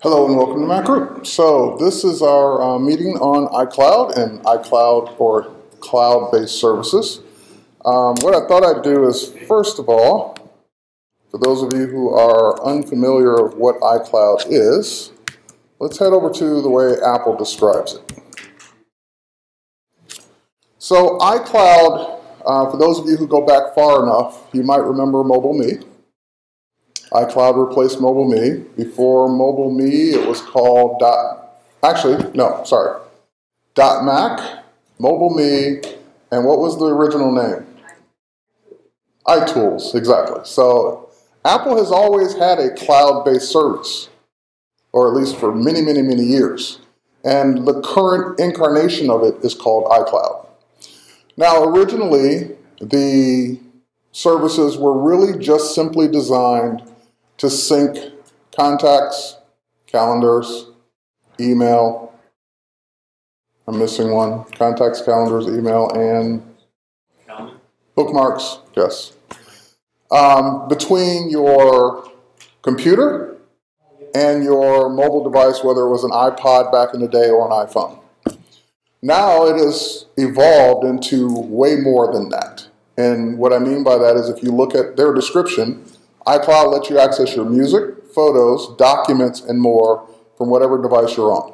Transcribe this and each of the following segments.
Hello and welcome to MacGroup. So this is our meeting on iCloud and iCloud or cloud-based services. What I thought I'd do is, first of all, for those of you who are unfamiliar with what iCloud is, let's head over to the way Apple describes it. So iCloud, for those of you who go back far enough, you might remember MobileMe. iCloud replaced MobileMe. Before MobileMe, it was called .Mac, MobileMe, and what was the original name? iTools, exactly. So Apple has always had a cloud-based service, or at least for many, many, many years. And the current incarnation of it is called iCloud. Now, originally, the services were really just simply designed to sync contacts, calendars, email. I'm missing one. Contacts, calendars, email, and bookmarks, yes. Between your computer and your mobile device, whether it was an iPod back in the day or an iPhone. Now it has evolved into way more than that. And what I mean by that is if you look at their description, iCloud lets you access your music, photos, documents, and more from whatever device you're on.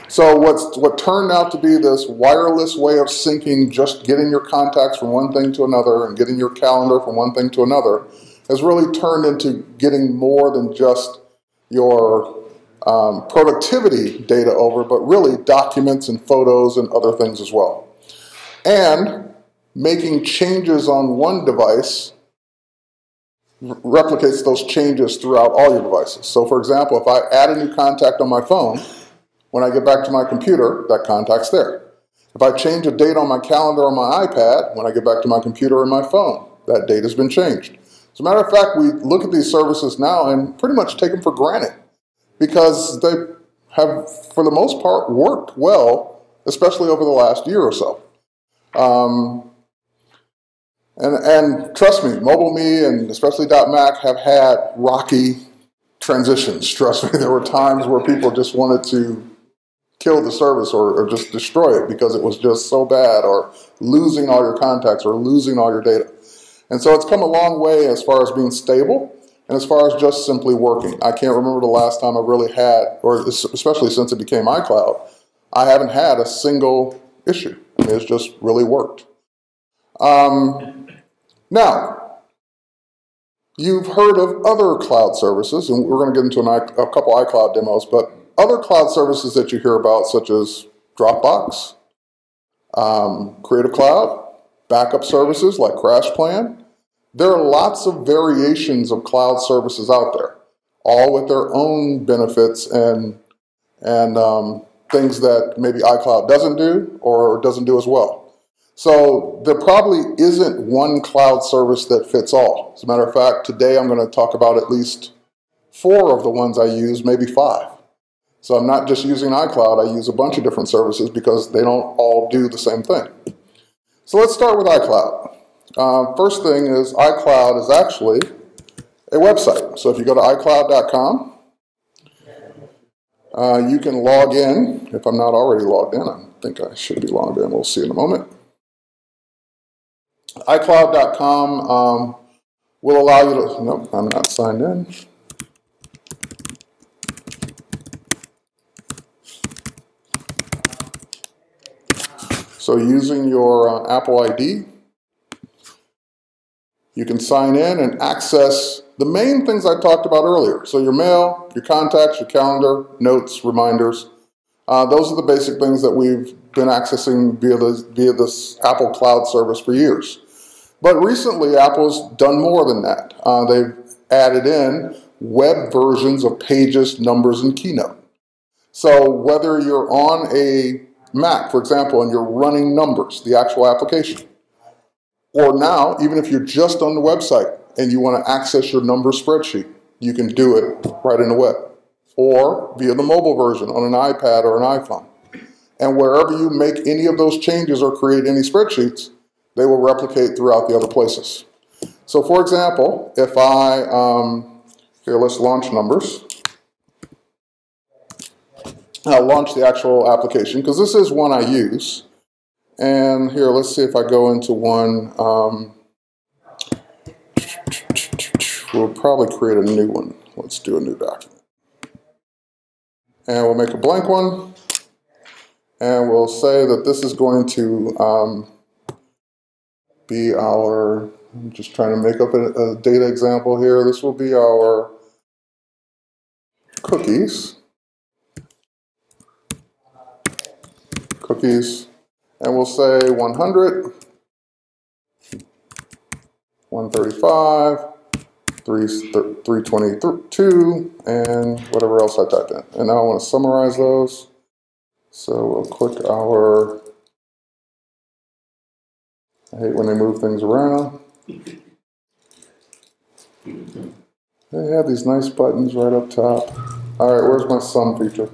So what turned out to be this wireless way of syncing, just getting your contacts from one thing to another and getting your calendar from one thing to another, has really turned into getting more than just your productivity data over, but really documents and photos and other things as well. And making changes on one device replicates those changes throughout all your devices. So for example, if I add a new contact on my phone, when I get back to my computer, that contact's there. If I change a date on my calendar on my iPad, when I get back to my computer and my phone, that date has been changed. As a matter of fact, we look at these services now and pretty much take them for granted because they have, for the most part, worked well, especially over the last year or so. And trust me, MobileMe and especially .Mac have had rocky transitions. Trust me, there were times where people just wanted to kill the service or just destroy it because it was just so bad, or losing all your contacts or losing all your data. And so it's come a long way as far as being stable and as far as just simply working. I can't remember the last time I really had, or especially since it became iCloud, I haven't had a single issue. I mean, it's just really worked. Now, you've heard of other cloud services, and we're going to get into a couple iCloud demos, but other cloud services that you hear about, such as Dropbox, Creative Cloud, backup services like CrashPlan. There are lots of variations of cloud services out there, all with their own benefits and things that maybe iCloud doesn't do or doesn't do as well. So there probably isn't one cloud service that fits all. As a matter of fact, today I'm going to talk about at least 4 of the ones I use, maybe 5. So I'm not just using iCloud, I use a bunch of different services because they don't all do the same thing. So let's start with iCloud. First thing is iCloud is actually a website. So if you go to iCloud.com, you can log in. If I'm not already logged in, I think I should be logged in. We'll see in a moment. iCloud.com will allow you to, nope, I'm not signed in. So using your Apple ID, you can sign in and access the main things I talked about earlier. So your mail, your contacts, your calendar, notes, reminders. Those are the basic things that we've been accessing via this Apple Cloud service for years. But recently, Apple's done more than that. They've added in web versions of Pages, Numbers, and Keynote. So whether you're on a Mac, for example, and you're running Numbers, the actual application, or now, even if you're just on the website and you want to access your Numbers spreadsheet, you can do it right in the web, or via the mobile version on an iPad or an iPhone. And wherever you make any of those changes or create any spreadsheets, they will replicate throughout the other places. So for example, if I, here, let's launch Numbers. I'll launch the actual application, because this is one I use. And here, let's see if I go into one. We'll probably create a new one. Let's do a new document. And we'll make a blank one. And we'll say that this is going to be our, I'm just trying to make up a data example here. This will be our cookies. And we'll say 100, 135, 322, and whatever else I typed in. And now I want to summarize those. So we'll click our, I hate when they move things around. They have these nice buttons right up top. All right, where's my sum feature?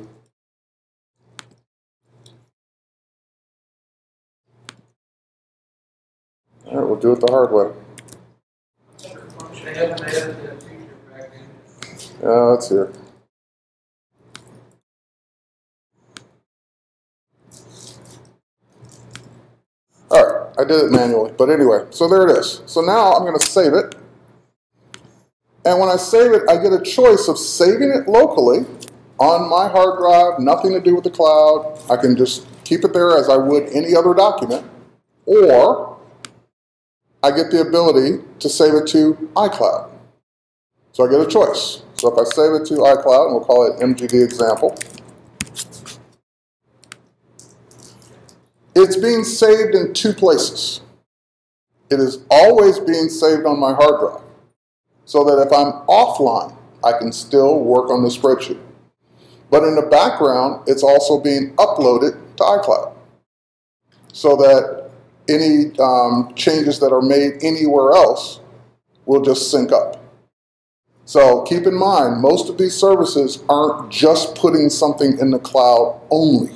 All right, we'll do it the hard way. Yeah, that's here. All right, I did it manually, but anyway, so there it is. So now I'm going to save it. And when I save it, I get a choice of saving it locally on my hard drive, nothing to do with the cloud. I can just keep it there as I would any other document. Or I get the ability to save it to iCloud. So I get a choice. So if I save it to iCloud, and we'll call it MGD example, it's being saved in two places. It is always being saved on my hard drive, so that if I'm offline, I can still work on the spreadsheet. But in the background, it's also being uploaded to iCloud, so that any changes that are made anywhere else will just sync up. So keep in mind, most of these services aren't just putting something in the cloud only.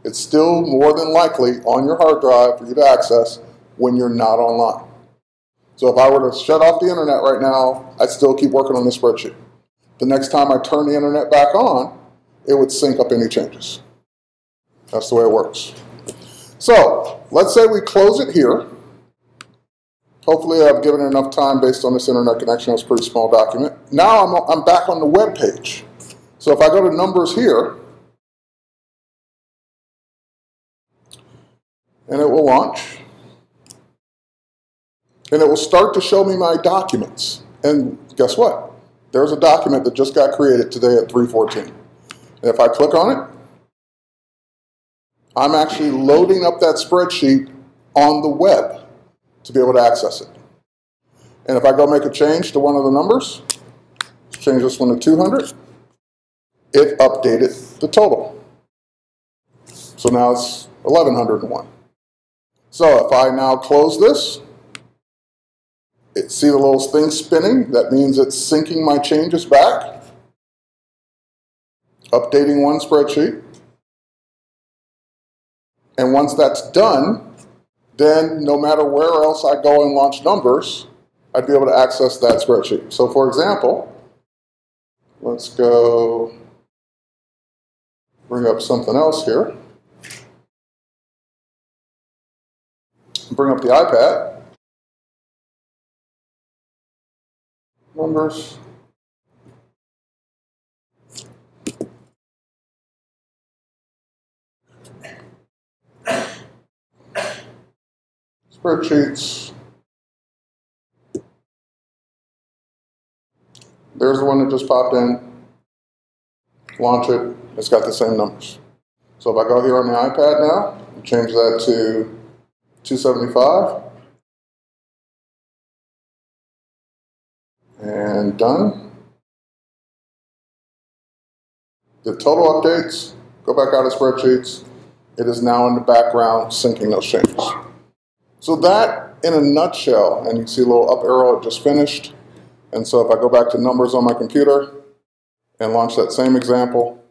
It's still more than likely on your hard drive for you to access when you're not online. So if I were to shut off the internet right now, I'd still keep working on the spreadsheet. The next time I turn the internet back on, it would sync up any changes. That's the way it works. So let's say we close it here. Hopefully I've given it enough time based on this internet connection. It's a pretty small document. Now I'm back on the web page. So if I go to numbers here, and it will launch, and it will start to show me my documents. And guess what? There's a document that just got created today at 3:14. And if I click on it, I'm actually loading up that spreadsheet on the web to be able to access it. And if I go make a change to one of the numbers, let's change this one to 200, it updated the total. So now it's 1101. So if I now close this, see the little thing spinning? That means it's syncing my changes back, updating one spreadsheet. And once that's done, then no matter where else I go and launch numbers, I'd be able to access that spreadsheet. So for example, let's go bring up something else here. Bring up the iPad. Numbers. Spreadsheets. There's the one that just popped in. Launch it. It's got the same numbers. So if I go here on the iPad now, and change that to 275. And done. The total updates, go back out of spreadsheets. It is now in the background syncing those changes. So that, in a nutshell, and you see a little up arrow, it just finished. And so if I go back to numbers on my computer and launch that same example,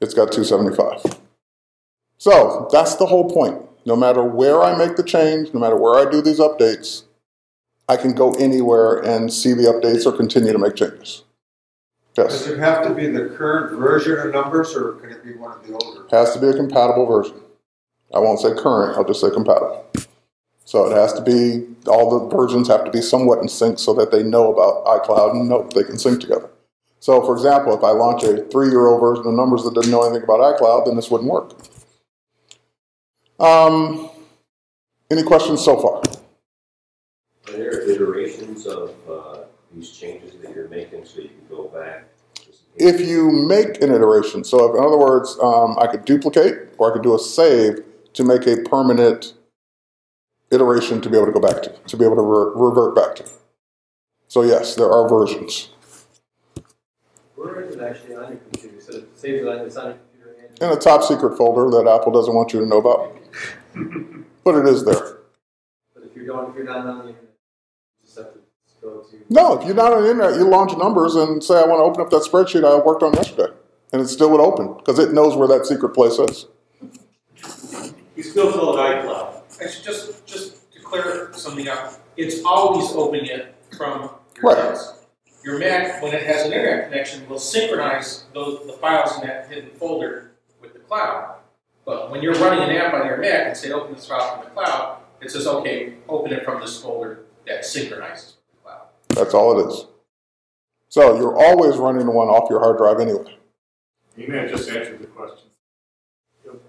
it's got 275. So that's the whole point. No matter where I make the change, no matter where I do these updates, I can go anywhere and see the updates or continue to make changes. Yes. Does it have to be the current version of numbers, or can it be one of the older? Has to be a compatible version. I won't say current, I'll just say compatible. So it has to be, all the versions have to be somewhat in sync so that they know about iCloud and know they can sync together. So for example, if I launch a 3-year-old version of numbers that doesn't know anything about iCloud, then this wouldn't work. Any questions so far? Are there iterations of these changes that you're making so you can go back? If you make an iteration, so if, in other words, I could duplicate or I could do a save to make a permanent iteration to be able to go back to be able to revert back to. So yes, there are versions. Where is it actually on your computer? So it saves it on, it's on your computer and In a top secret folder that Apple doesn't want you to know about. But it is there. But if you're not on the internet, you just have to go to. No, if you're not on the internet, you launch numbers and say, I want to open up that spreadsheet I worked on yesterday. And it still would open because it knows where that secret place is. You still call it iCloud. Actually, just to clear something up, it's always opening it from your Right. desk. Your Mac, when it has an internet connection, will synchronize the files in that hidden folder with the cloud. But when you're running an app on your Mac and say open this file from the cloud, it says, okay, open it from this folder that synchronizes with the cloud. That's all it is. So you're always running the one off your hard drive anyway. You may have just answered the question.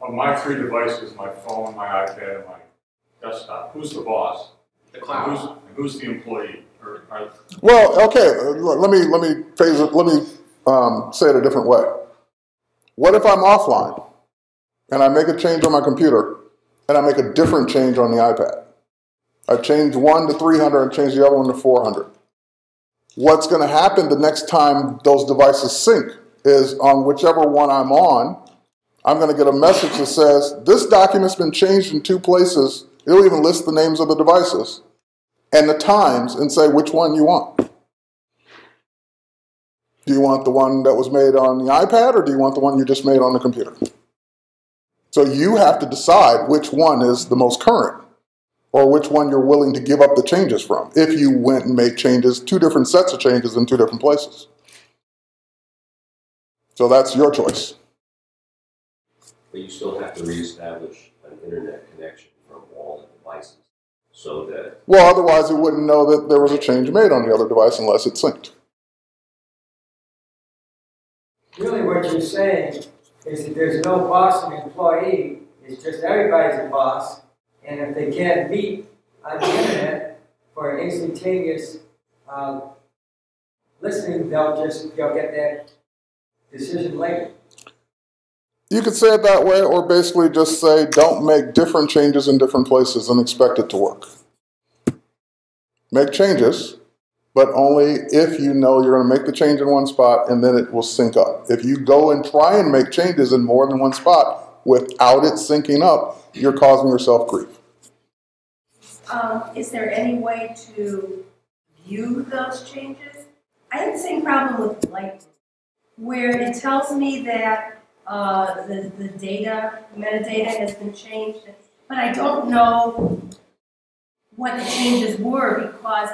On my 3 devices, my phone, my iPad, and my desktop, who's the boss? The cloud. And who's the employee? Well, okay, let me phrase it, let me say it a different way. What if I'm offline and I make a change on my computer and I make a different change on the iPad? I change one to 300 and change the other one to 400. What's going to happen the next time those devices sync is on whichever one I'm on, I'm going to get a message that says, this document's been changed in 2 places. It'll even list the names of the devices and the times and say which one you want. Do you want the one that was made on the iPad or do you want the one you just made on the computer? So you have to decide which one is the most current or which one you're willing to give up the changes from if you went and made changes, 2 different sets of changes in 2 different places. So that's your choice. But you still have to reestablish an internet connection from all the devices so that... Well, otherwise it wouldn't know that there was a change made on the other device unless it synced. Really what you're saying is that there's no boss and employee, it's just everybody's a boss, and if they can't meet on the internet for an instantaneous listening, they'll get that decision later. You could say it that way, or basically just say, don't make different changes in different places and expect it to work. Make changes, but only if you know you're going to make the change in one spot and then it will sync up. If you go and try and make changes in more than one spot without it syncing up, you're causing yourself grief. Is there any way to view those changes? I have the same problem with Lightroom, where it tells me that the data, metadata has been changed, but I don't know what the changes were because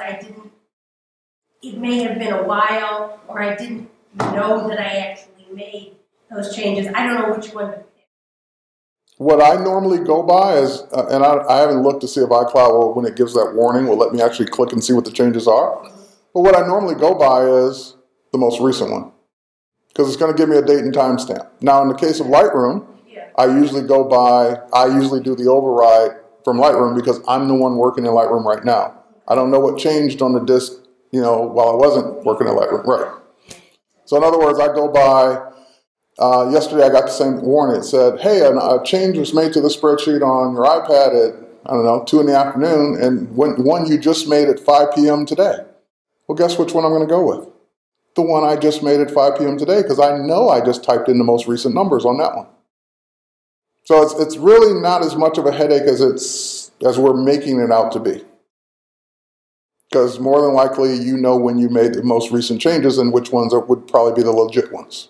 it may have been a while, or I didn't know that I actually made those changes. I don't know which one to pick. What I normally go by is, and I haven't looked to see if iCloud, when it gives that warning, will let me actually click and see what the changes are. But what I normally go by is the most recent one, because it's going to give me a date and time stamp. Now, in the case of Lightroom, I usually do the override from Lightroom because I'm the one working in Lightroom right now. I don't know what changed on the disk, while I wasn't working in Lightroom. Right. So in other words, I go by, yesterday I got the same warning. It said, hey, a change was made to the spreadsheet on your iPad at, 2 in the afternoon, and one you just made at 5 p.m. today. Well, guess which one I'm going to go with? The one I just made at 5 p.m. today, because I know I just typed in the most recent numbers on that one. So it's really not as much of a headache as we're making it out to be. Because more than likely, you know when you made the most recent changes and which ones would probably be the legit ones.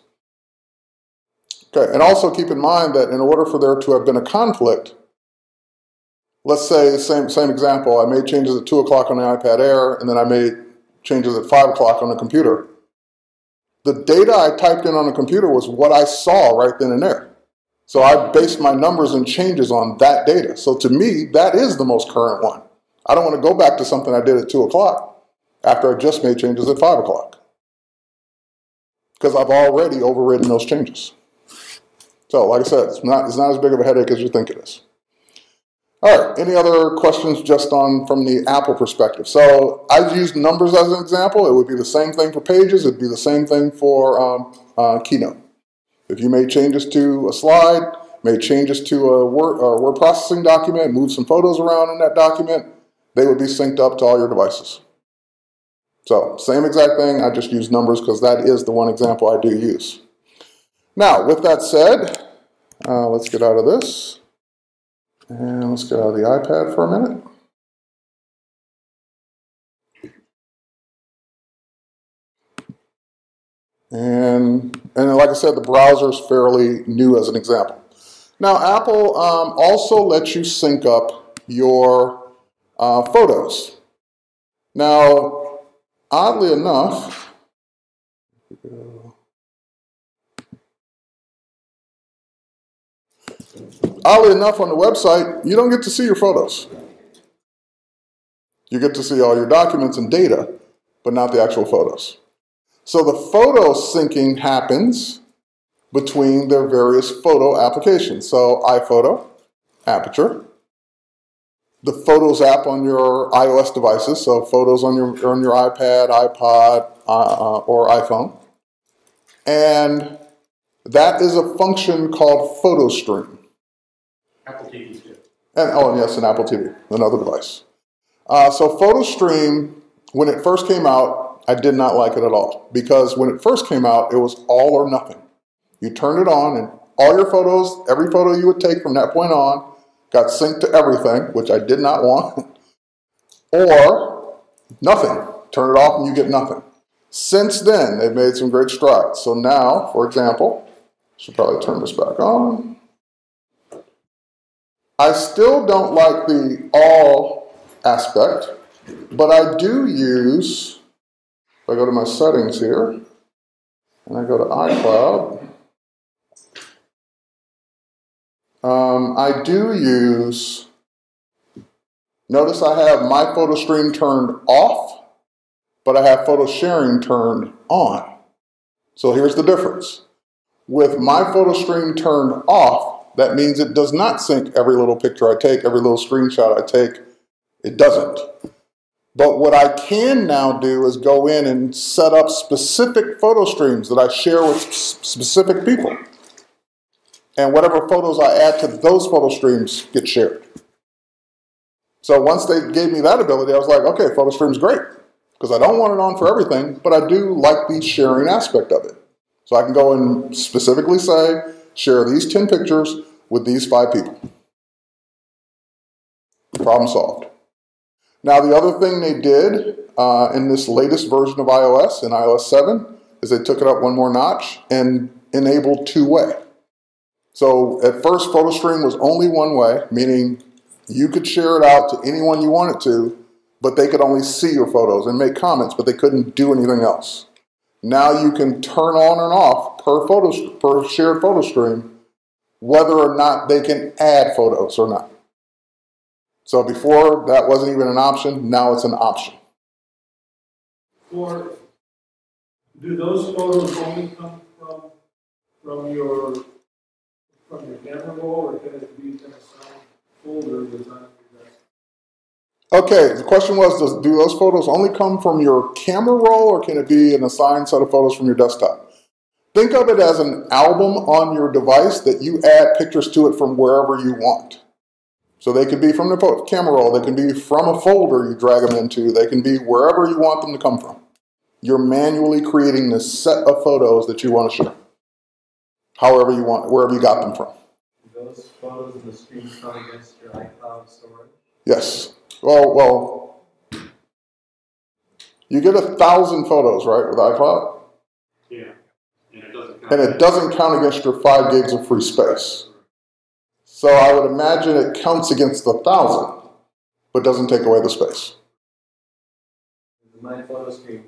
Okay, and also keep in mind that in order for there to have been a conflict, let's say, same example, I made changes at 2 o'clock on the iPad Air, and then I made changes at 5 o'clock on the computer. The data I typed in on the computer was what I saw right then and there. So I based my numbers and changes on that data. So to me, that is the most current one. I don't want to go back to something I did at 2 o'clock after I just made changes at 5 o'clock. Because I've already overridden those changes. So like I said, it's not as big of a headache as you think it is. All right, any other questions just from the Apple perspective? So I used numbers as an example. It would be the same thing for Pages. It would be the same thing for Keynote. If you made changes to a slide, made changes to a word processing document, moved some photos around in that document, they would be synced up to all your devices. So same exact thing, I just use numbers because that is the one example I do use. Now, with that said, let's get out of this. And let's get out of the iPad for a minute. And like I said, the browser is fairly new as an example. Now, Apple also lets you sync up your photos. Now, oddly enough, on the website, you don't get to see your photos. You get to see all your documents and data, but not the actual photos. So the photo syncing happens between their various photo applications. So iPhoto, Aperture, the Photos app on your iOS devices, so photos on your iPad, iPod, or iPhone. And that is a function called Photo Stream. Apple TV too. And yes, an Apple TV, another device. So Photo Stream, when it first came out, I did not like it at all. Because when it first came out, it was all or nothing. You turned it on and all your photos, every photo you would take from that point on, got synced to everything, which I did not want. Or nothing. Turn it off and you get nothing. Since then, they've made some great strides. So now, for example, I should probably turn this back on. I still don't like the all aspect, but I do use, if I go to my settings here, and I go to iCloud, I do use, notice I have my photo stream turned off, but I have photo sharing turned on. So here's the difference. With my photo stream turned off, that means it does not sync every little picture I take, every little screenshot I take. It doesn't. But what I can now do is go in and set up specific photo streams that I share with specific people. And whatever photos I add to those photo streams get shared. So once they gave me that ability, I was like, okay, photo stream's great. Because I don't want it on for everything, but I do like the sharing aspect of it. So I can go and specifically say, share these 10 pictures with these 5 people. Problem solved. Now the other thing they did in this latest version of iOS, in iOS 7, is they took it up one more notch and enabled two-way. So at first, photo stream was only one way, meaning you could share it out to anyone you wanted to, but they could only see your photos and make comments, but they couldn't do anything else. Now you can turn on and off per shared photo stream, whether or not they can add photos or not. So before that wasn't even an option, now it's an option. Or do those photos only come from your camera roll, or can it be in a signed folder that's on your desk? Okay, the question was, do those photos only come from your camera roll, or can it be an assigned set of photos from your desktop? Think of it as an album on your device that you add pictures to it from wherever you want. So they could be from the camera roll, they can be from a folder you drag them into, they can be wherever you want them to come from. You're manually creating this set of photos that you want to share. However you want, wherever you got them from. Do those photos in the stream count against your iCloud storage? Yes. Well, you get 1,000 photos, right, with iCloud? Yeah. And it doesn't count against your 5 gigs of free space. So I would imagine it counts against the 1,000, but doesn't take away the space. My photo stream,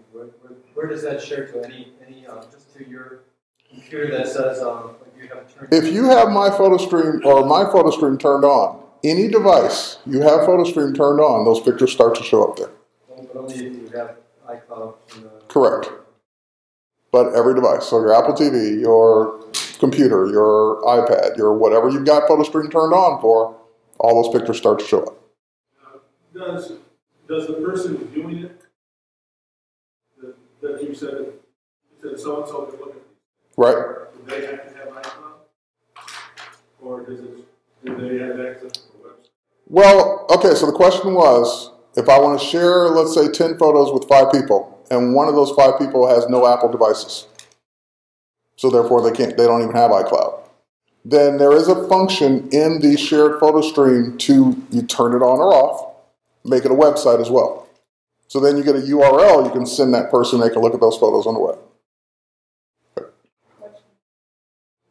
where does that share to any just to your computer that says, like you have turned. If you have my photo stream or my photo stream turned on, any device you have photo stream turned on, those pictures start to show up there. But only if you have iCloud. Correct. But every device, so your Apple TV, your computer, your iPad, your whatever you've got photo stream turned on for, all those pictures start to show up. Does the person viewing it, that you said so-and-so can look at these? Right. Do they have to have iCloud? Or do they have access to the website? Well, okay, so the question was, if I want to share, let's say, 10 photos with 5 people, and one of those 5 people has no Apple devices, so therefore they don't even have iCloud, then there is a function in the shared photo stream to, you turn it on or off, make it a website as well. So then you get a URL, you can send that person, they can look at those photos on the web.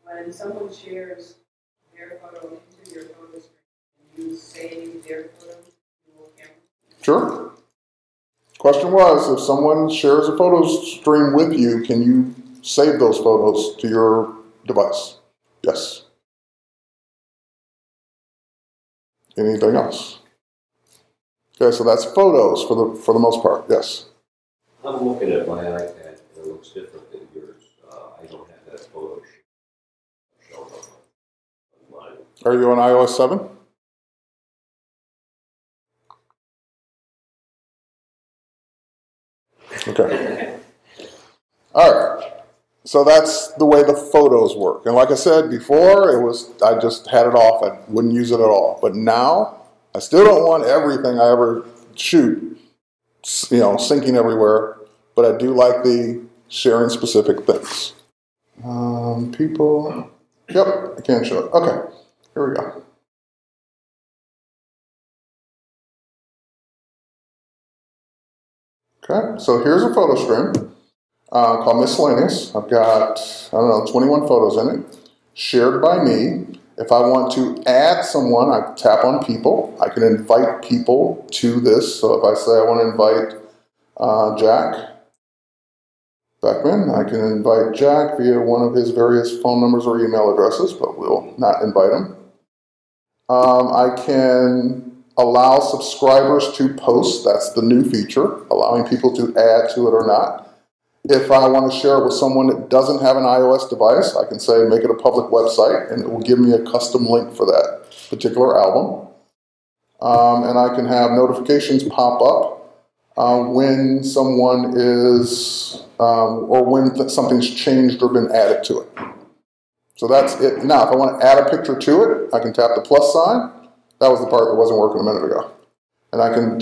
When someone shares their photo into your photo stream, you save their photo to your camera? Sure. Question was, if someone shares a photo stream with you, can you save those photos to your device? Yes. Anything else? Okay, so that's photos for the most part. Yes. I'm looking at my iPad and it looks different than yours. I don't have that photo shown up on mine. Are you on iOS 7? Okay. All right. So that's the way the photos work. And like I said before, I just had it off. I wouldn't use it at all. But now, I still don't want everything I ever shoot, syncing everywhere. But I do like the sharing specific things. People. Yep, I can show it. Okay, here we go. Okay, so here's a photo stream called Miscellaneous. I've got, 21 photos in it, shared by me. If I want to add someone, I tap on people. I can invite people to this. So if I say I want to invite Jack Beckman, I can invite Jack via one of his various phone numbers or email addresses, but we'll not invite him. I can allow subscribers to post. That's the new feature, allowing people to add to it or not. If I want to share it with someone that doesn't have an iOS device, I can say make it a public website, and it will give me a custom link for that particular album. And I can have notifications pop up when someone is, or when something's changed or been added to it. So that's it. Now, if I want to add a picture to it, I can tap the plus sign. That was the part that wasn't working a minute ago. And I can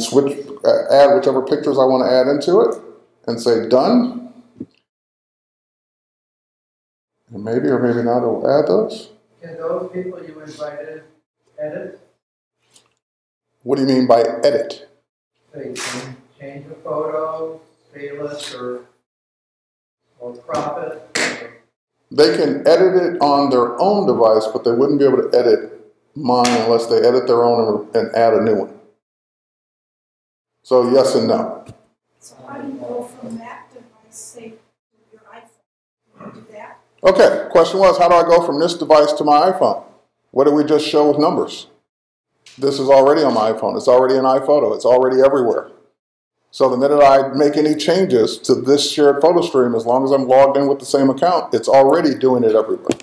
add whichever pictures I want to add into it and say done. And maybe or maybe not it'll add those. Can those people you invited edit? What do you mean by edit? They can change a photo, scale it, or crop it. They can edit it on their own device, but they wouldn't be able to edit mine unless they edit their own and add a new one. So yes and no. So how do you go from that device, say, to your iPhone? Do that? Okay, question was, how do I go from this device to my iPhone? What did we just show with numbers? This is already on my iPhone. It's already in iPhoto. It's already everywhere. So the minute I make any changes to this shared photo stream, as long as I'm logged in with the same account, it's already doing it everywhere.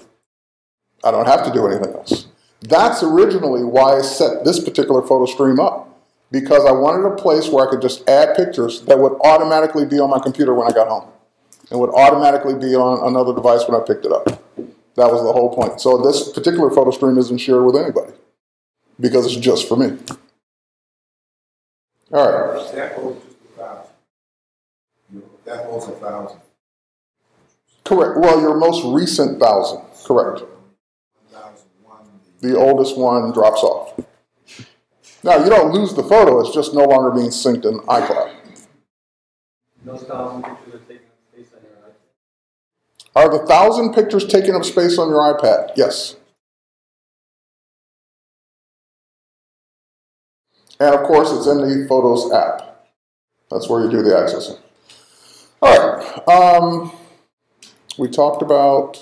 I don't have to do anything else. That's originally why I set this particular photo stream up, because I wanted a place where I could just add pictures that would automatically be on my computer when I got home and would automatically be on another device when I picked it up. That was the whole point. So this particular photo stream isn't shared with anybody because it's just for me. All right. That holds just 1,000. That holds 1,000. Correct. Well, your most recent 1,000. Correct. 1,001. The oldest one drops off. Now, you don't lose the photo. It's just no longer being synced in iCloud. Those 1,000 pictures are taking up space on your iPad. Are the 1,000 pictures taking up space on your iPad? Yes. And of course, it's in the Photos app. That's where you do the accessing. All right. We talked about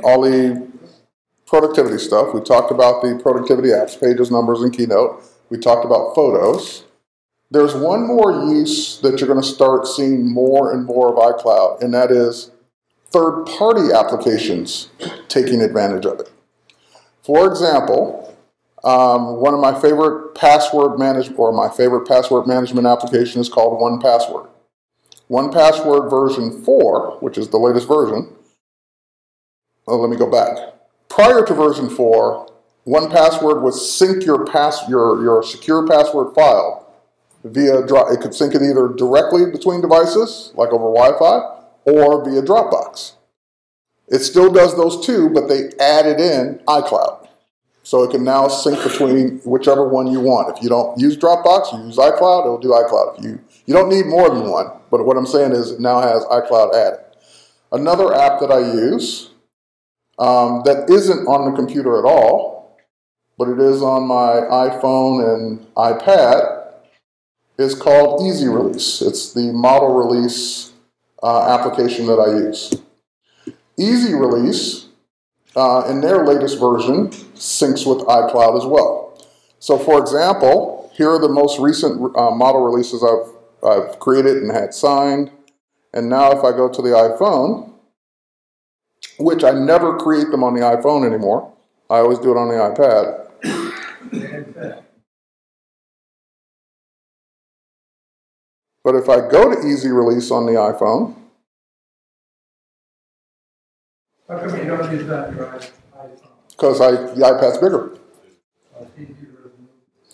all the productivity stuff. We talked about the productivity apps, Pages, Numbers, and Keynote. We talked about photos. There's one more use that you're going to start seeing more and more of iCloud, and that is third-party applications taking advantage of it. For example, one of my favorite password management application is called 1Password. 1Password version 4, which is the latest version. Well, let me go back. Prior to version 4, 1Password would sync your secure password file via it could sync it either directly between devices, like over Wi-Fi, or via Dropbox. It still does those two, but they added in iCloud. So it can now sync between whichever one you want. If you don't use Dropbox, you use iCloud, it'll do iCloud. You don't need more than one, but what I'm saying is it now has iCloud added. Another app that I use that isn't on the computer at all, but it is on my iPhone and iPad, is called Easy Release. It's the model release application that I use. Easy Release, in their latest version, syncs with iCloud as well. So for example, here are the most recent model releases I've created and had signed. And now if I go to the iPhone, which I never create them on the iPhone anymore, I always do it on the iPad. But if I go to Easy Release on the iPhone, How come you don't use that on your iPhone? because the iPad's bigger.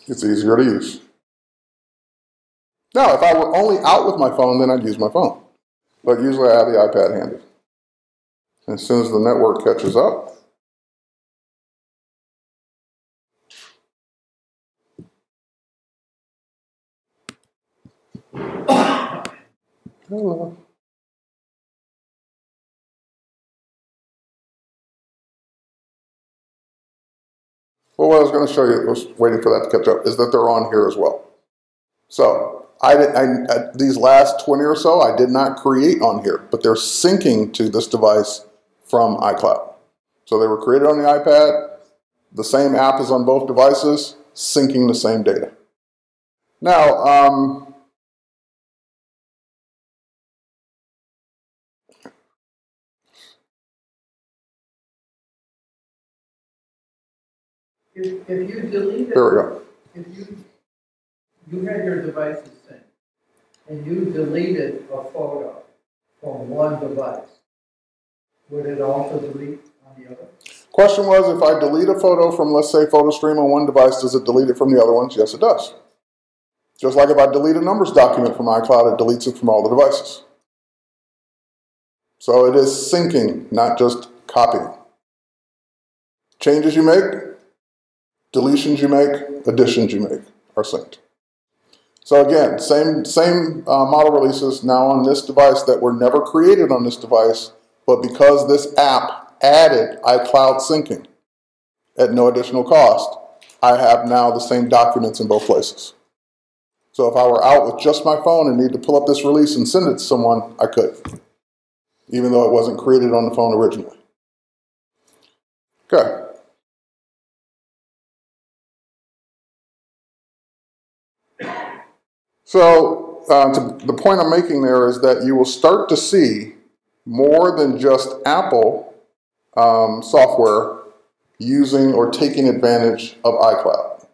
It's easier to use. Now, if I were only out with my phone, then I'd use my phone. But usually I have the iPad handy. And as soon as the network catches up, hello. Well, what I was going to show you, was waiting for that to catch up, is that they're on here as well. So these last 20 or so, I did not create on here, but they're syncing to this device from iCloud. So they were created on the iPad. The same app is on both devices, syncing the same data. Now, If you deleted, there we go. if you had your devices synced, and you deleted a photo from one device, would it also delete on the other? Question was, if I delete a photo from, let's say, PhotoStream on one device, does it delete it from the other ones? Yes, it does. Just like if I delete a numbers document from iCloud, it deletes it from all the devices. So it is syncing, not just copying. Changes you make, deletions you make, additions you make are synced. So again, same model releases now on this device that were never created on this device, but because this app added iCloud syncing at no additional cost, I have now the same documents in both places. So if I were out with just my phone and need to pull up this release and send it to someone, I could, even though it wasn't created on the phone originally. Okay. So the point I'm making there is that you will start to see more than just Apple software using or taking advantage of iCloud.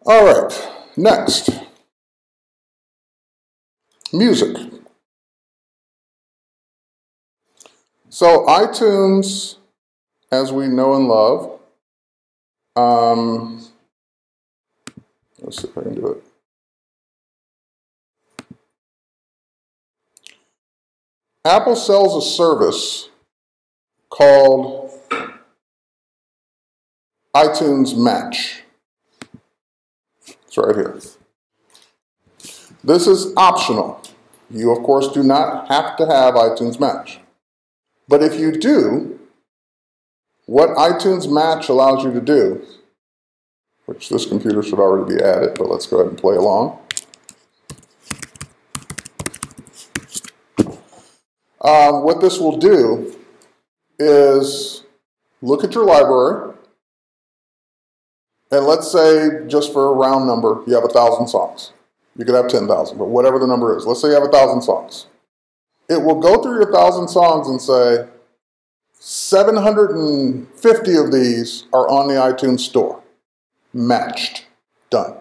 All right, next, music. So iTunes, as we know and love, let's see if I can do it. Apple sells a service called iTunes Match. It's right here. This is optional. You, of course, do not have to have iTunes Match. But if you do, what iTunes Match allows you to do, which this computer should already be added, but let's go ahead and play along. What this will do is look at your library, and let's say, just for a round number, you have 1,000 songs. You could have 10,000, but whatever the number is. Let's say you have 1,000 songs. It will go through your 1,000 songs and say, 750 of these are on the iTunes store. Matched. Done.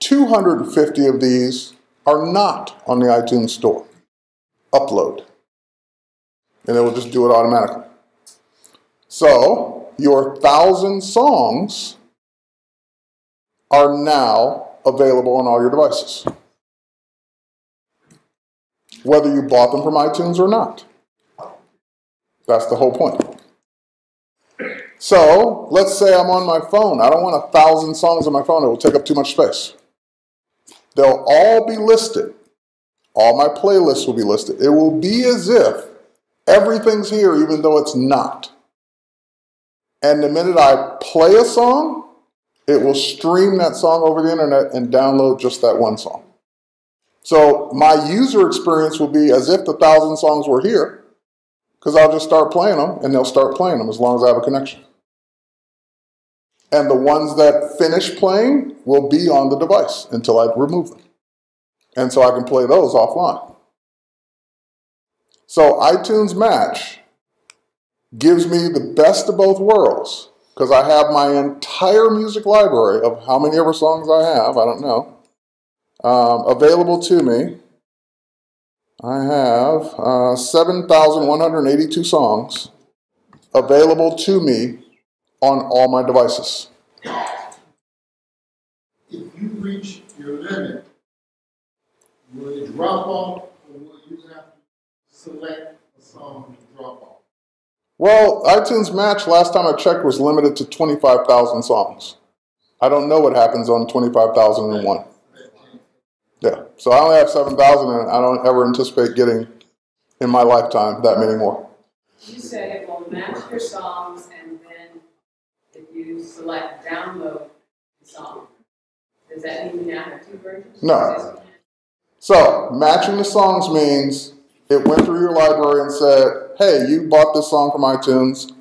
250 of these are not on the iTunes store. Upload. And it will just do it automatically. So, your 1,000 songs are now available on all your devices, whether you bought them from iTunes or not. That's the whole point. So, let's say I'm on my phone. I don't want 1,000 songs on my phone. It will take up too much space. They'll all be listed. All my playlists will be listed. It will be as if everything's here, even though it's not. And the minute I play a song, it will stream that song over the internet and download just that one song. So my user experience will be as if the 1,000 songs were here, because I'll just start playing them, and they'll start playing them as long as I have a connection. And the ones that finish playing will be on the device until I remove them. And so I can play those offline. So iTunes Match gives me the best of both worlds, because I have my entire music library of how many ever songs I have, I don't know, available to me. I have 7,182 songs available to me on all my devices. If you reach your limit, will it drop off, or will you have to select a song to drop off? Well, iTunes Match, last time I checked, was limited to 25,000 songs. I don't know what happens on 25,001. Yeah, so I only have 7,000, and I don't ever anticipate getting, in my lifetime, that many more. You said it will match your songs, and then if you select download the song, does that mean you now have two versions? No. So, matching the songs means it went through your library and said, hey, you bought this song from iTunes,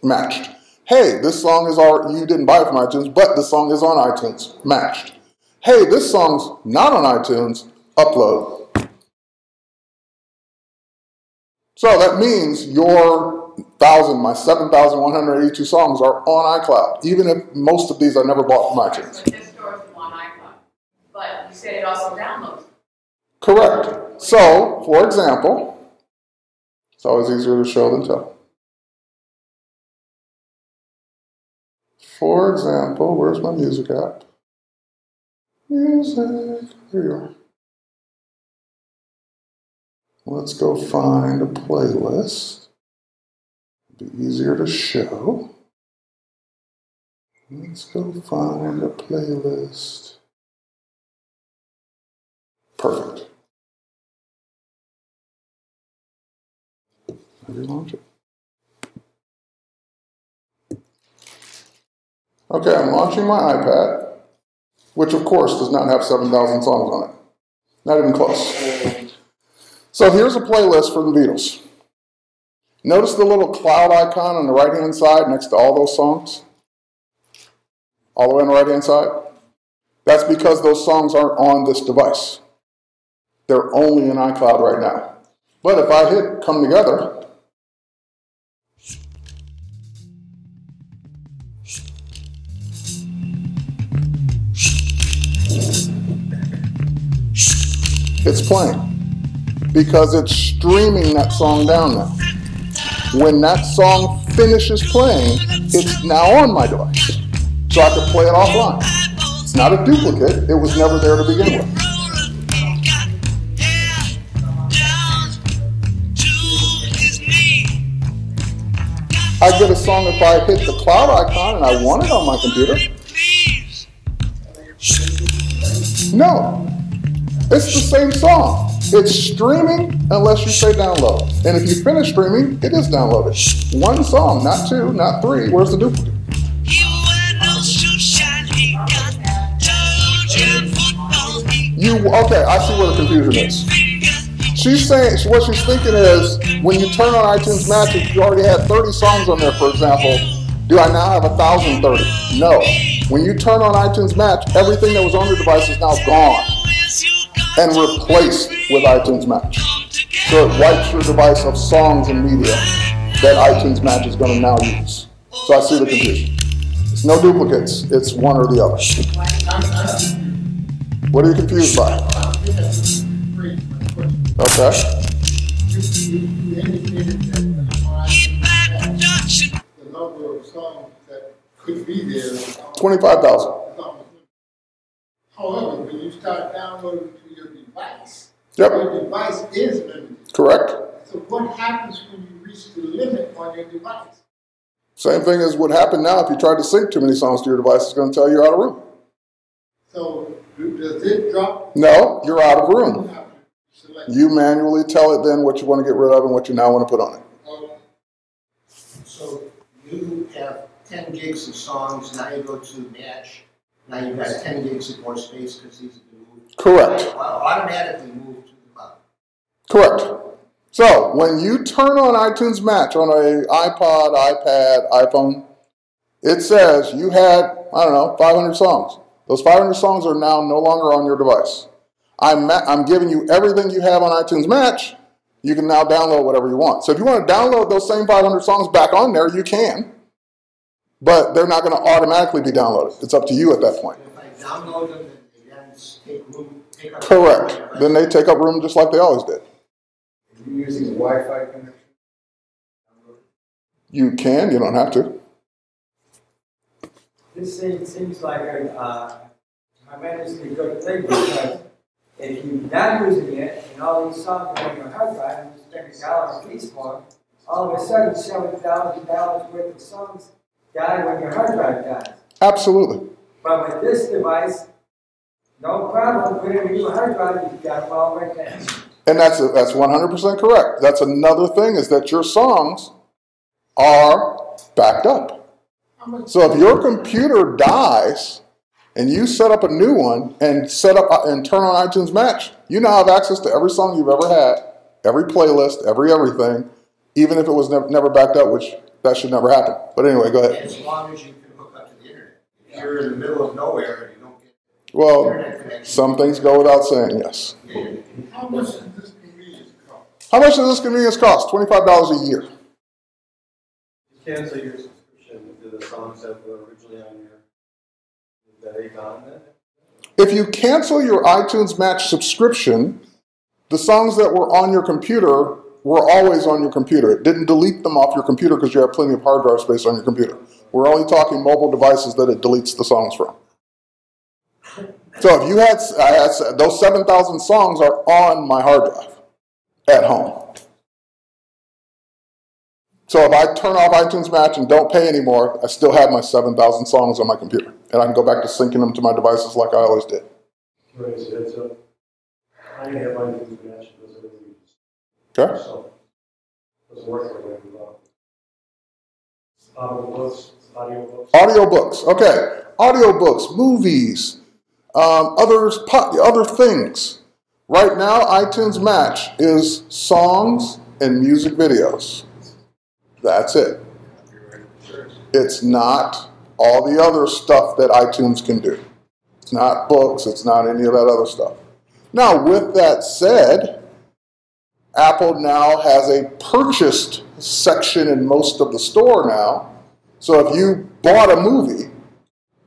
matched. Hey, this song is you didn't buy it from iTunes, but this song is on iTunes, matched. Hey, this song's not on iTunes, upload. So that means your 1,000, my 7,182 songs are on iCloud, even if most of these I never bought from iTunes. So it just stores them on iCloud. But you said it also downloads. Correct. So, for example, it's always easier to show than tell. For example, where's my music app? Music, here you are. Let's go find a playlist. It'll be easier to show. Let's go find a playlist. Perfect. How do you launch it? Okay, I'm launching my iPad, which of course does not have 7,000 songs on it. Not even close. So here's a playlist for the Beatles. Notice the little cloud icon on the right-hand side next to all those songs? All the way on the right-hand side? That's because those songs aren't on this device. They're only in iCloud right now. But if I hit Come Together, it's playing because it's streaming that song down now. When that song finishes playing, it's now on my device. So I can play it offline. It's not a duplicate. It was never there to begin with. I get a song if I hit the cloud icon and I want it on my computer. No. It's the same song. It's streaming unless you say download. And if you finish streaming, it is downloaded. One song, not two, not three. Where's the duplicate? Well, okay, I see where the confusion is. She's saying, what she's thinking is, when you turn on iTunes Match, if you already had 30 songs on there, for example, do I now have 1,030? No. When you turn on iTunes Match, everything that was on your device is now gone and replaced with iTunes Match. So it wipes your device of songs and media that iTunes Match is going to now use. So I see the confusion. It's no duplicates. It's one or the other. What are you confused by? Okay. You indicated that on iTunes Match, the number of songs that could be there. 25,000. However, when you start downloading to your device, Yep. your device is limited. Correct. So what happens when you reach the limit on your device? Same thing as would happen now if you tried to sync too many songs to your device. It's going to tell you you're out of room. So does it drop? No, you're out of room. You manually tell it then what you want to get rid of and what you now want to put on it. So you have 10 gigs of songs, now you go to Match, now you've got 10 gigs of more space because these have been moved. Correct. Automatically moved to the cloud. Correct. So when you turn on iTunes Match on an iPod, iPad, iPhone, it says you had, I don't know, 500 songs. Those 500 songs are now no longer on your device. I'm giving you everything you have on iTunes Match. You can now download whatever you want. So if you want to download those same 500 songs back on there, you can. But they're not going to automatically be downloaded. It's up to you at that point. If I download them, then they then take room, take up Correct. room. Then they take up room just like they always did. Are you using a Wi-Fi connection? You can. You don't have to. This seems like a tremendously good thing because if you're not using it and all these songs are on your hard drive and you spend $1 a piece for them, all of a sudden $7,000 worth of songs die when your hard drive dies. Absolutely. But with this device, no problem. Put in a new hard drive, you've got them all right there. And that's 100% correct. That's another thing is that your songs are backed up. So if your computer dies and you set up a new one and turn on iTunes Match, you now have access to every song you've ever had, every playlist, everything, even if it was never backed up, which that should never happen. But anyway, go ahead. As long as you can hook up to the internet. If you're in the middle of nowhere and you don't get internet Well, connection. some things go without saying, yes. How much does this convenience cost? How much does this convenience cost? $25 a year. You cancel your subscription to the songs that were originally on your, that they got in it? If you cancel your iTunes Match subscription, the songs that were on your computer were always on your computer. It didn't delete them off your computer because you have plenty of hard drive space on your computer. We're only talking mobile devices that it deletes the songs from. So if you had those 7,000 songs are on my hard drive at home. So if I turn off iTunes Match and don't pay anymore, I still have my 7,000 songs on my computer. And I can go back to syncing them to my devices like I always did. Right, so it's I have iTunes Match, those are the Okay? so it doesn't work like that. Books, audiobooks. Audiobooks, okay. Audiobooks, movies, other things. Right now, iTunes Match is songs and music videos. That's it. It's not all the other stuff that iTunes can do. It's not books. It's not any of that other stuff. Now, with that said, Apple now has a purchased section in most of the store now. So if you bought a movie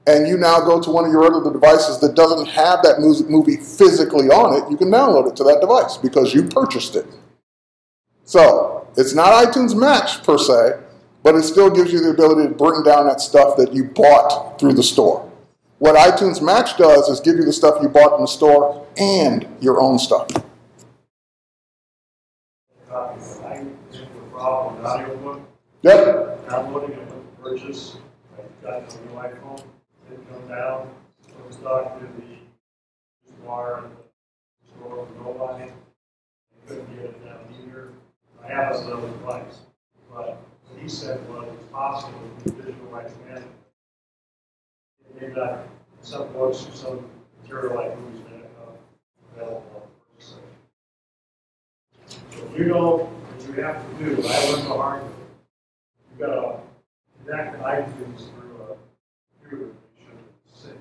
and you now go to one of your other devices that doesn't have that movie physically on it, you can download it to that device because you purchased it. So it's not iTunes Match per se, but it still gives you the ability to bring down that stuff that you bought through the store. What iTunes Match does is give you the stuff you bought in the store and your own stuff. I have a problem with audiobook. Yep. Downloading it with purchase. I got it on the iPhone. Didn't come down. I was talking to the bar and the store with nobody. I couldn't get it down either. I have another device. But what he said was it's possible with visual rights management. Maybe not some books or some material like movies available on the purchase site. So if you know what you have to do, I learned the hard way. You gotta connect iTunes through a computer that you should sync.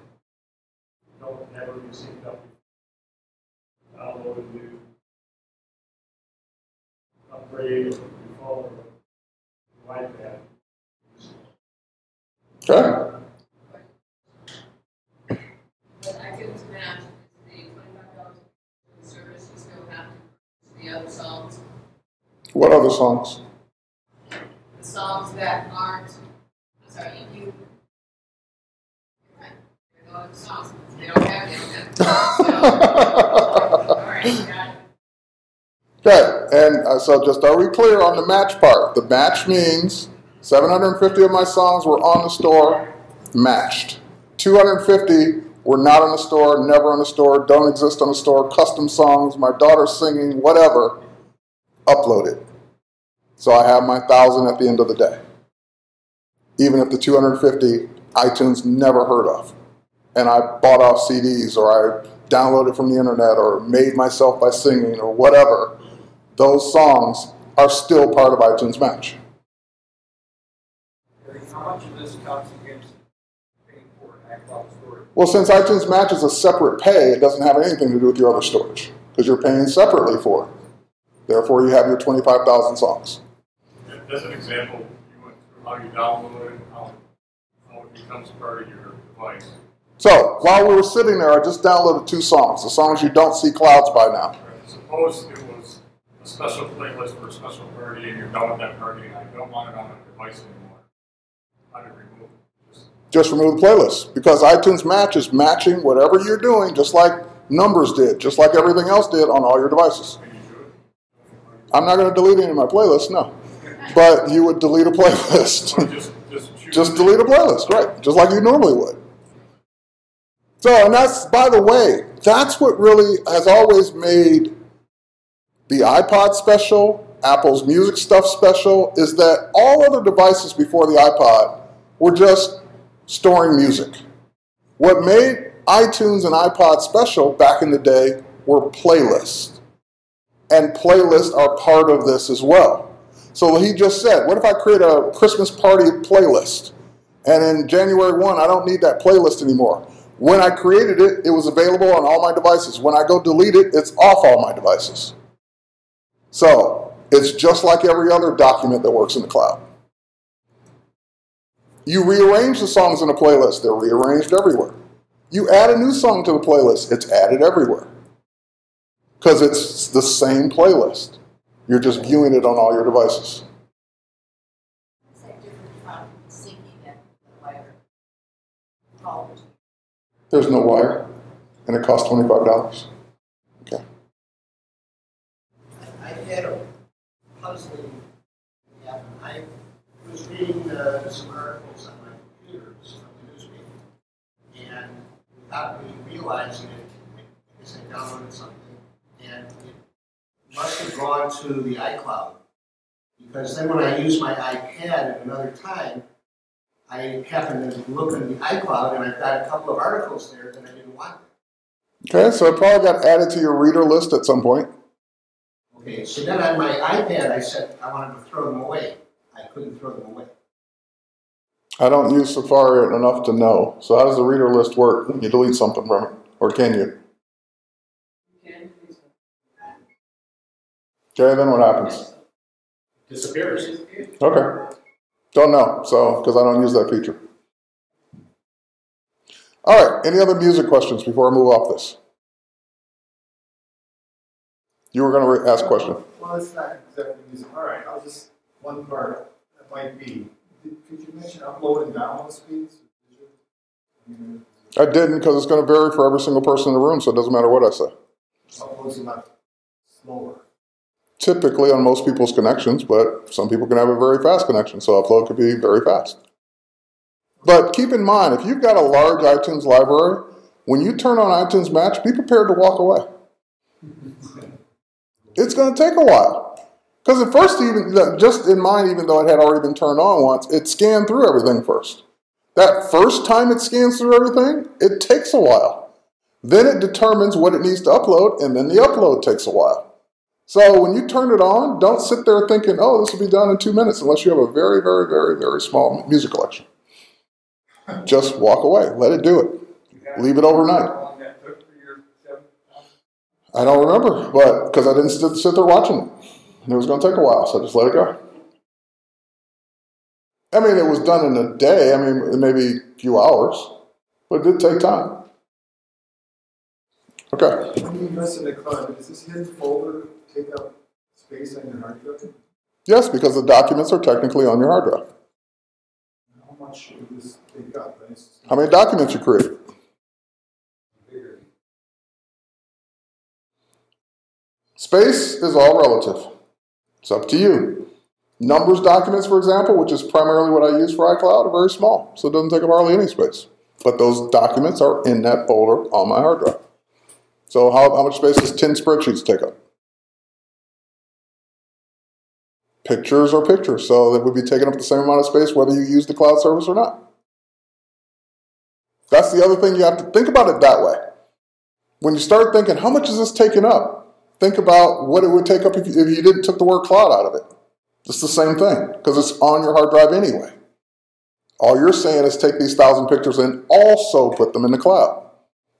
You don't never be synced up. Download a new upgrade your phone or iPad. Okay. But iTunes Match is the $25 for the service, you still have to purchase the other songs. What other songs? The songs that aren't, I'm sorry, you're right, there are no other songs, they don't have. So, all right, got it. Okay, and so just are we clear on the match part? The match means 750 of my songs were on the store, matched. 250 were not on the store, never on the store, don't exist on the store, custom songs, my daughter's singing, whatever, uploaded. So I have my 1,000 at the end of the day. Even if the 250 iTunes never heard of. And I bought off CDs or I downloaded from the internet or made myself by singing or whatever, those songs are still part of iTunes Match. How much of this counts against paying for an iCloud storage? Well, since iTunes Match is a separate pay, it doesn't have anything to do with your other storage because you're paying separately for it. Therefore, you have your 25,000 songs. As an example, you went through how you download it, how it becomes part of your device. So, while we were sitting there, I just downloaded 2 songs, the songs you don't see clouds by now. Right. Suppose it was a special playlist for a special party and you're done with that party and I don't want it on my device anymore. How do you remove it? Just remove the playlist because iTunes Match is matching whatever you're doing just like Numbers did, just like everything else did on all your devices. I'm not going to delete any of my playlists, no. But you would delete a playlist. Just delete a playlist, right, just like you normally would. So, and that's, by the way, that's what really has always made the iPod special, Apple's music stuff special, is that all other devices before the iPod were just storing music. What made iTunes and iPod special back in the day were playlists. And playlists are part of this as well. So he just said, what if I create a Christmas party playlist? And in January 1, I don't need that playlist anymore. When I created it, it was available on all my devices. When I go delete it, it's off all my devices. So it's just like every other document that works in the cloud. You rearrange the songs in a playlist, they're rearranged everywhere. You add a new song to the playlist, it's added everywhere. Because it's the same playlist. You're just viewing it on all your devices. Is that different from syncing it with the wire? Oh. There's no wire, and it costs $25. Okay. I had a puzzling happen. I was reading some articles on my computer from the newspaper, and without me realizing it, I guess I downloaded something, and it must have gone to the iCloud. Because then when I use my iPad at another time, I happen to look in the iCloud and I've got a couple of articles there that I didn't want. Okay, so it probably got added to your reader list at some point. Okay, so then on my iPad I said I wanted to throw them away. I couldn't throw them away. I don't use Safari enough to know. So how does the reader list work when you delete something from it? Or can you? Okay, then what happens? Disappears. Okay. Don't know, so, because I don't use that feature. All right, any other music questions before I move off this? You were going to ask a question. Well, it's not exactly music. All right, I'll just, one part that might be, could you mention upload and download speeds? I didn't because it's going to vary for every single person in the room, so it doesn't matter what I say. Upload's a lot slower. Typically on most people's connections, but some people can have a very fast connection, so upload could be very fast. But keep in mind, if you've got a large iTunes library, when you turn on iTunes Match, be prepared to walk away. It's going to take a while. Because at first, even just in mine, even though it had already been turned on once, it scanned through everything first. That first time it scans through everything, it takes a while. Then it determines what it needs to upload, and then the upload takes a while. So when you turn it on, don't sit there thinking, oh, this will be done in 2 minutes, unless you have a very, very, very, very small music collection. Just walk away. Let it do it. Leave it overnight. I don't remember, but because I didn't sit there watching it. And it was going to take a while, so I just let it go. I mean, it was done in a day. I mean, maybe a few hours, but it did take time. Okay. When you invest in the cloud, does this hidden folder take up space on your hard drive? Yes, because the documents are technically on your hard drive. How much would this take up? Right? How many documents you create? Space is all relative. It's up to you. Numbers documents, for example, which is primarily what I use for iCloud, are very small, so it doesn't take up hardly any space. But those documents are in that folder on my hard drive. So how much space does 10 spreadsheets take up? Pictures are pictures, so that would be taking up the same amount of space whether you use the cloud service or not. That's the other thing, you have to think about it that way. When you start thinking, how much is this taking up? Think about what it would take up if you didn't took the word cloud out of it. It's the same thing, because it's on your hard drive anyway. All you're saying is take these 1,000 pictures and also put them in the cloud.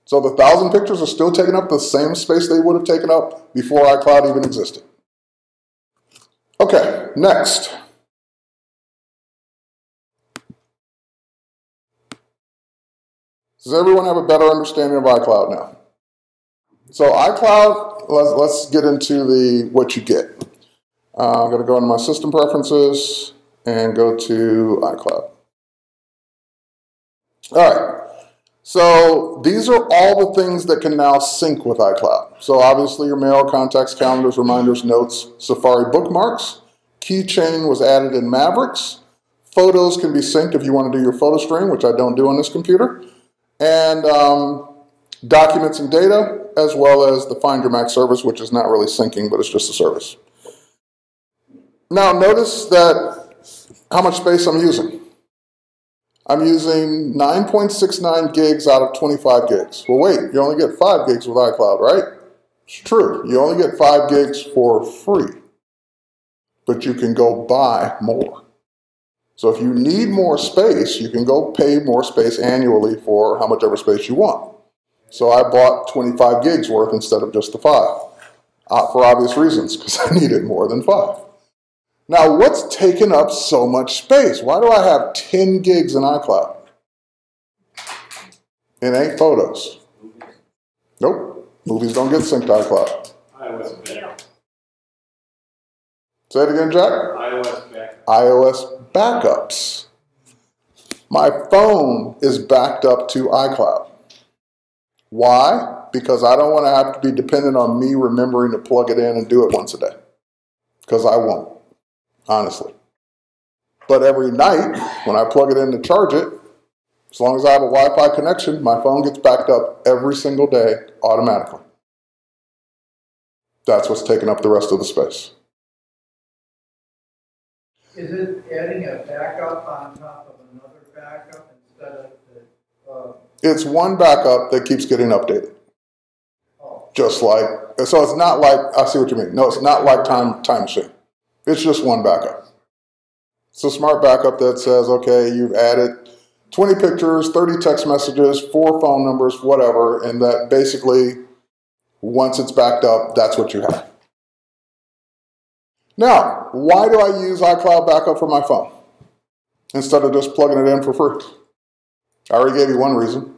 So the 1,000 pictures are still taking up the same space they would have taken up before iCloud even existed. Okay, next. Does everyone have a better understanding of iCloud now? So iCloud, let's get into what you get. I'm going to go into my system preferences and go to iCloud. All right. So these are all the things that can now sync with iCloud. So obviously your mail, contacts, calendars, reminders, notes, Safari bookmarks. Keychain was added in Mavericks. Photos can be synced if you want to do your photo stream, which I don't do on this computer. And documents and data, as well as the Find Your Mac service, which is not really syncing, but it's just a service. Now notice that how much space I'm using. I'm using 9.69 gigs out of 25 gigs. Well, wait, you only get 5 gigs with iCloud, right? It's true. You only get 5 gigs for free, but you can go buy more. So if you need more space, you can go pay more space annually for how much ever space you want. So I bought 25 gigs worth instead of just the 5, for obvious reasons, because I needed more than 5. Now, what's taking up so much space? Why do I have 10 gigs in iCloud? It ain't photos. Nope. Movies don't get synced to iCloud. iOS backup. Say it again, Jack. iOS backup. iOS backups. My phone is backed up to iCloud. Why? Because I don't want to have to be dependent on me remembering to plug it in and do it once a day. Because I won't. Honestly. But every night, when I plug it in to charge it, as long as I have a Wi-Fi connection, my phone gets backed up every single day automatically. That's what's taking up the rest of the space. Is it adding a backup on top of another backup instead of the... It's one backup that keeps getting updated. Oh. Just like, so it's not like, I see what you mean. No, it's not like time machine. It's just one backup. It's a smart backup that says, okay, you've added 20 pictures, 30 text messages, 4 phone numbers, whatever, and that basically, once it's backed up, that's what you have. Now, why do I use iCloud backup for my phone instead of just plugging it in for free? I already gave you one reason.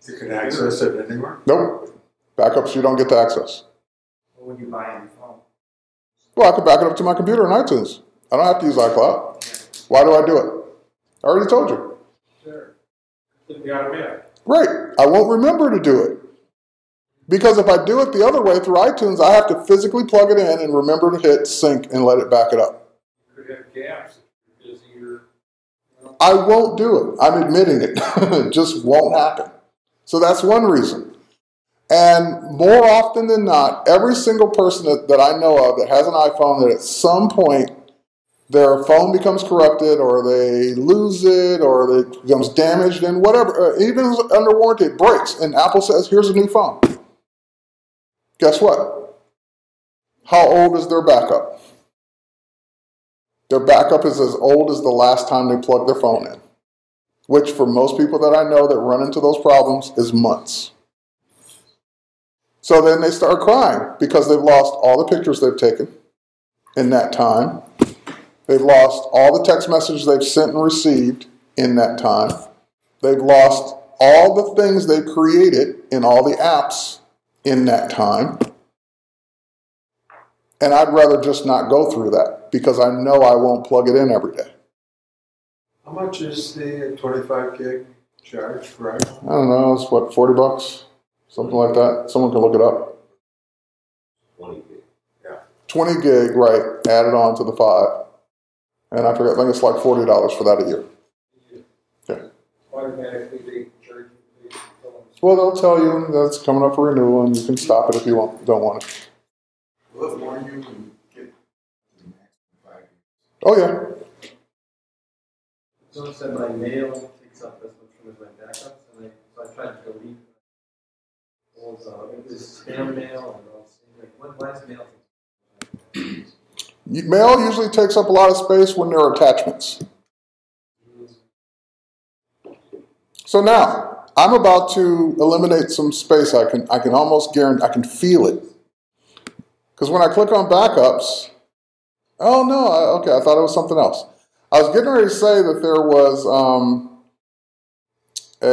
You can access it anywhere? Nope. Backups you don't get to access. What would you buy on your phone? Well, I could back it up to my computer in iTunes. I don't have to use iCloud. Why do I do it? I already told you. Sure. It'd be automatic. Right. I won't remember to do it. Because if I do it the other way through iTunes, I have to physically plug it in and remember to hit sync and let it back it up. You could have gaps if you're busy or... I won't do it. I'm admitting it. It just won't happen. So that's one reason. And more often than not, every single person that I know of that has an iPhone that at some point their phone becomes corrupted, or they lose it, or it becomes damaged, and whatever, even under warranty, it breaks, and Apple says, here's a new phone. Guess what? How old is their backup? Their backup is as old as the last time they plugged their phone in, which for most people that I know that run into those problems is months. So then they start crying because they've lost all the pictures they've taken in that time. They've lost all the text messages they've sent and received in that time. They've lost all the things they've created in all the apps in that time. And I'd rather just not go through that because I know I won't plug it in every day. How much is the 25 gig charge for iPhone? I don't know, it's what, 40 bucks? Something like that. Someone can look it up. 20 gig. Yeah. 20 gig, right, added on to the 5. And I forget, I think it's like $40 for that a year. Yeah. Automatically they charge you. Well, they'll tell you that's coming up for renewal and you can stop it if you don't want it. Will it warn you when you get the maximum 5 years? Oh, yeah. Someone said my mail takes up as much room as my backups, and so I tried to delete old it was spam mail and all things. Like, why is mail take up? Mail usually takes up a lot of space when there are attachments. So now, I'm about to eliminate some space. I can almost guarantee, I can feel it. Because when I click on backups, oh no, okay, I thought it was something else. I was getting ready to say that there was an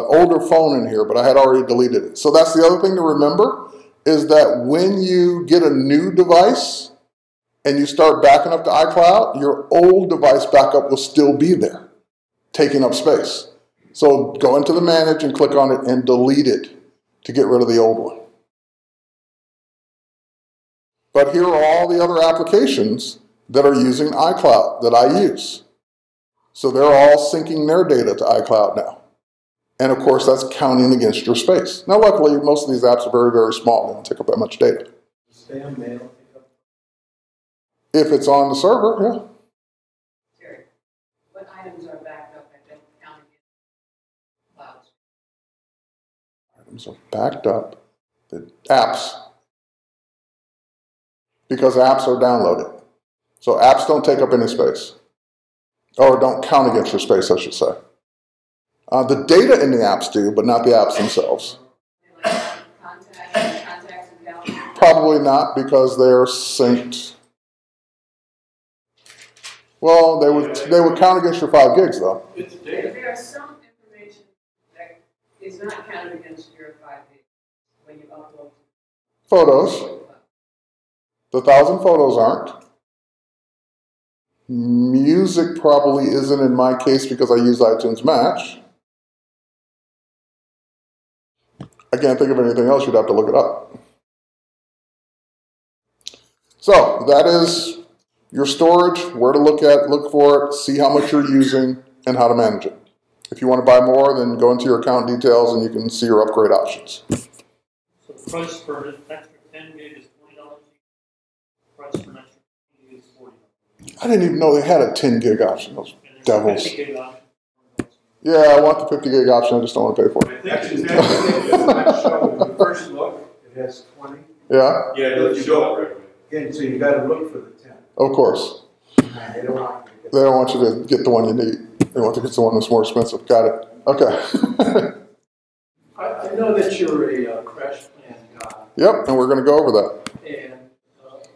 older phone in here, but I had already deleted it. So that's the other thing to remember, is that when you get a new device and you start backing up to iCloud, your old device backup will still be there, taking up space. So go into the Manage and click on it and delete it to get rid of the old one. But here are all the other applications that are using iCloud that I use. So they're all syncing their data to iCloud now. And of course, that's counting against your space. Now, luckily, most of these apps are very, very small. They don't take up that much data. Spam mail take up? If it's on the server, yeah. Terry, what items are backed up that don't count against clouds? Items are backed up. The apps. Because apps are downloaded. So apps don't take up any space. Or don't count against your space, I should say. The data in the apps do, but not the apps themselves. Contacts and galleries? Probably not, because they're synced. Well, they would count against your 5 gigs, though. There's some information that is not counted against your 5 gigs when you upload. Photos. The 1,000 photos aren't. Music probably isn't in my case because I use iTunes Match. I can't think of anything else. You'd have to look it up. So that is your storage, where to look for it, see how much you're using, and how to manage it. If you want to buy more, then go into your account details and you can see your upgrade options. So the price for an extra 10 gig is $20. Price for an extra 20 gig is $40. I didn't even know they had a 10 gig option, those devils. 50 gig option. Yeah, I want the 50 gig option, I just don't want to pay for it. I think when you first look, it has 20. Yeah? Yeah, it doesn't show it right away. Again, so you gotta look for the 10. Of course. They don't want you to get They don't want you to get the one you need. They want to get the one that's more expensive. Got it. Okay. I know that you're a crash plan guy, Yep, and we're going to go over that. and,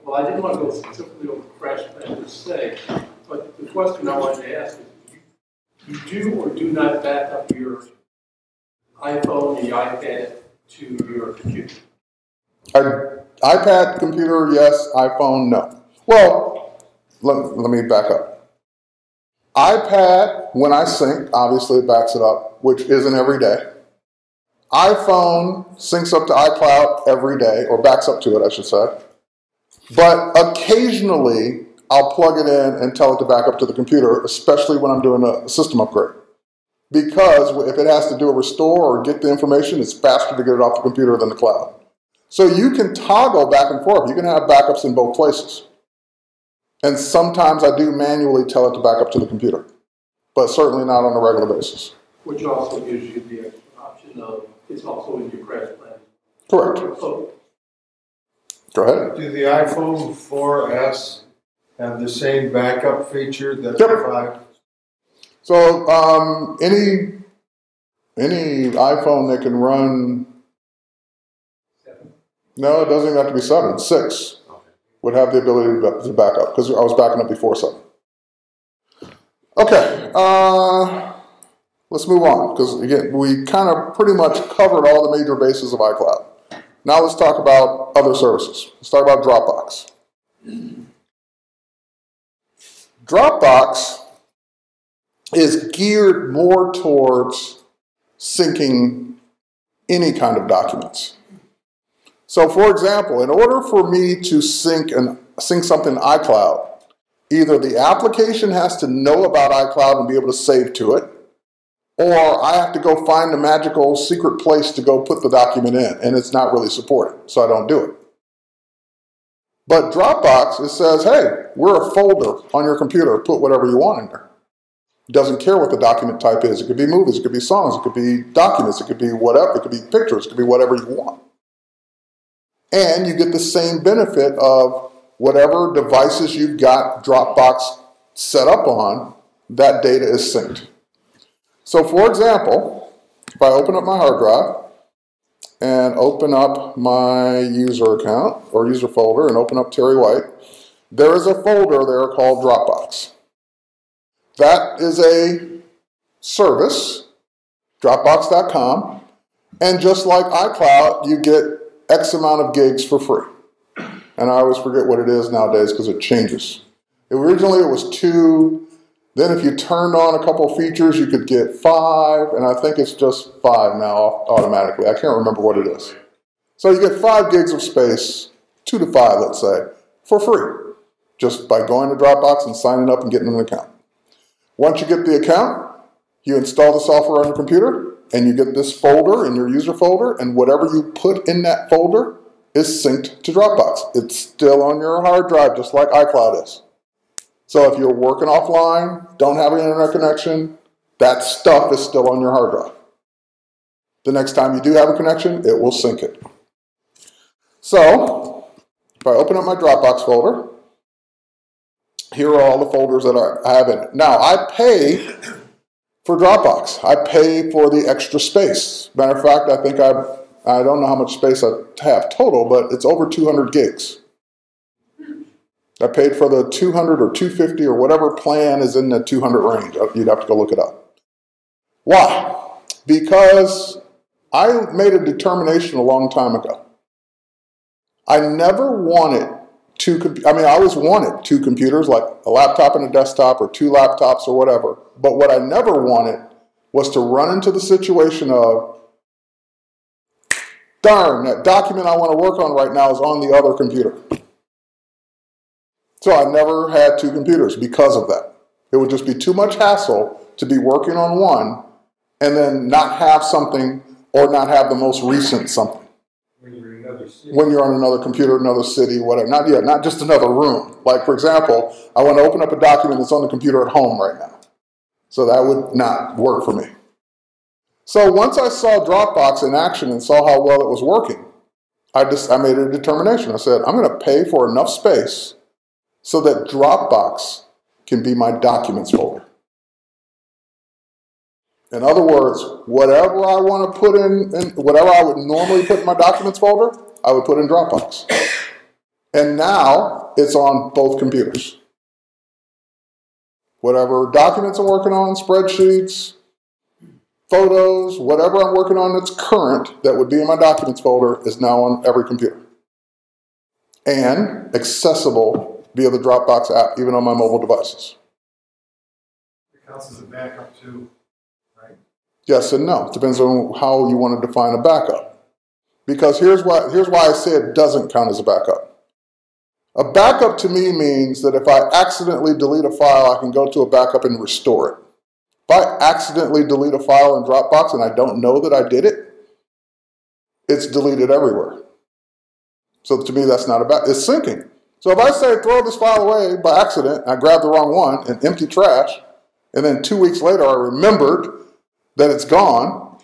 well, I didn't want to go specifically over crash plan per se, but the question I wanted to ask is, you do or do not back up your iPhone and your iPad to your computer? iPad, computer, yes. iPhone, no. Well, let me back up. iPad, when I sync, obviously it backs it up, which isn't every day. iPhone syncs up to iCloud every day, or backs up to it, I should say. But occasionally, I'll plug it in and tell it to back up to the computer, especially when I'm doing a system upgrade. Because if it has to do a restore or get the information, it's faster to get it off the computer than the cloud. So you can toggle back and forth. You can have backups in both places. And sometimes I do manually tell it to back up to the computer, but certainly not on a regular basis. Which also gives you the extra option of, it's also in your crash plan. Correct. So, Go ahead. Do the iPhone 4S have the same backup feature that Yep. the 5? So any iPhone that can run, no, it doesn't even have to be 7, 6 would have the ability to back up, because I was backing up before 7. Okay, let's move on, because again, we kind of pretty much covered all the major bases of iCloud. Now let's talk about other services. Let's talk about Dropbox. Dropbox is geared more towards syncing any kind of documents. So for example, in order for me to sync something to iCloud, either the application has to know about iCloud and be able to save to it, or I have to go find a magical secret place to go put the document in, and it's not really supported, so I don't do it. But Dropbox, it says, hey, we're a folder on your computer, put whatever you want in there. It doesn't care what the document type is. It could be movies, it could be songs, it could be documents, it could be whatever, it could be pictures, it could be whatever you want. And you get the same benefit of whatever devices you've got Dropbox set up on, that data is synced. So for example, if I open up my hard drive and open up my user account or user folder and open up Terry White, there is a folder there called Dropbox. That is a service, Dropbox.com, and just like iCloud, you get X amount of gigs for free. And I always forget what it is nowadays because it changes. Originally it was 2. Then if you turned on a couple features, you could get 5, and I think it's just 5 now automatically. I can't remember what it is. So you get 5 gigs of space, 2 to 5, let's say, for free, just by going to Dropbox and signing up and getting an account. Once you get the account, you install the software on your computer, and you get this folder in your user folder, and whatever you put in that folder is synced to Dropbox. It's still on your hard drive, just like iCloud is. So if you're working offline, don't have an internet connection, that stuff is still on your hard drive. The next time you do have a connection, it will sync it. So if I open up my Dropbox folder, here are all the folders that I have in it. Now, I pay for Dropbox. I pay for the extra space. Matter of fact, I think I don't know how much space I have total, but it's over 200 gigs. I paid for the 200 or 250 or whatever plan is in the 200 range. You'd have to go look it up. Why? Because I made a determination a long time ago. I never wanted I always wanted 2 computers, like a laptop and a desktop, or 2 laptops or whatever. But what I never wanted was to run into the situation of, darn, that document I want to work on right now is on the other computer. So I never had 2 computers because of that. It would just be too much hassle to be working on one and then not have something or not have the most recent something. When you're on another computer, another city, whatever. Not just another room. Like, for example, I want to open up a document that's on the computer at home right now. So that would not work for me. So once I saw Dropbox in action and saw how well it was working, I made a determination. I said, I'm going to pay for enough space so that Dropbox can be my documents folder. In other words, whatever I want to put in, whatever I would normally put in my documents folder, I would put in Dropbox. And now it's on both computers. Whatever documents I'm working on, spreadsheets, photos, whatever I'm working on that's current that would be in my documents folder is now on every computer. And accessible via the Dropbox app, even on my mobile devices. It counts as a backup too, right? Yes and no. It depends on how you want to define a backup. Because here's why I say it doesn't count as a backup. A backup to me means that if I accidentally delete a file, I can go to a backup and restore it. If I accidentally delete a file in Dropbox and I don't know that I did it, it's deleted everywhere. So to me, that's not a backup. It's syncing. So if I say throw this file away by accident, I grab the wrong one and empty trash, and then 2 weeks later I remembered that it's gone,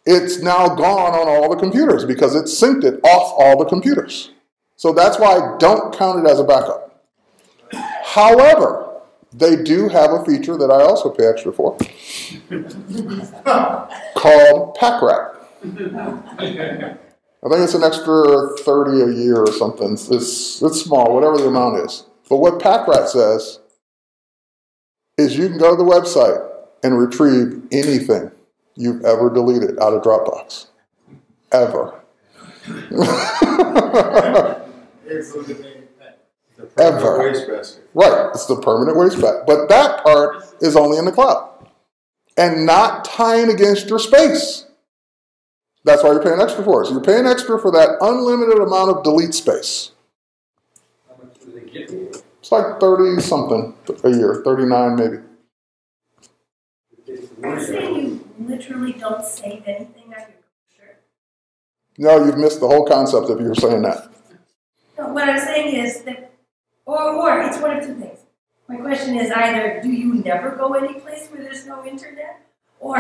it's now gone on all the computers because it synced it off all the computers. So that's why I don't count it as a backup. However, they do have a feature that I also pay extra for called pack rat. I think it's an extra 30 a year or something. It's small, whatever the amount is. But what pack rat says is you can go to the website and retrieve anything you've ever deleted out of Dropbox. Ever. Ever. Waste basket. Right, it's the permanent waste basket. But that part is only in the cloud and not tying against your space. That's why you're paying extra for it. So you're paying extra for that unlimited amount of delete space. How much do they give you? It's like 30 something a year, 39 maybe. Are you saying you literally don't save anything on your computer? No, you've missed the whole concept if you're saying that. No, what I'm saying is that, or it's one of two things. My question is either do you never go any place where there's no internet, or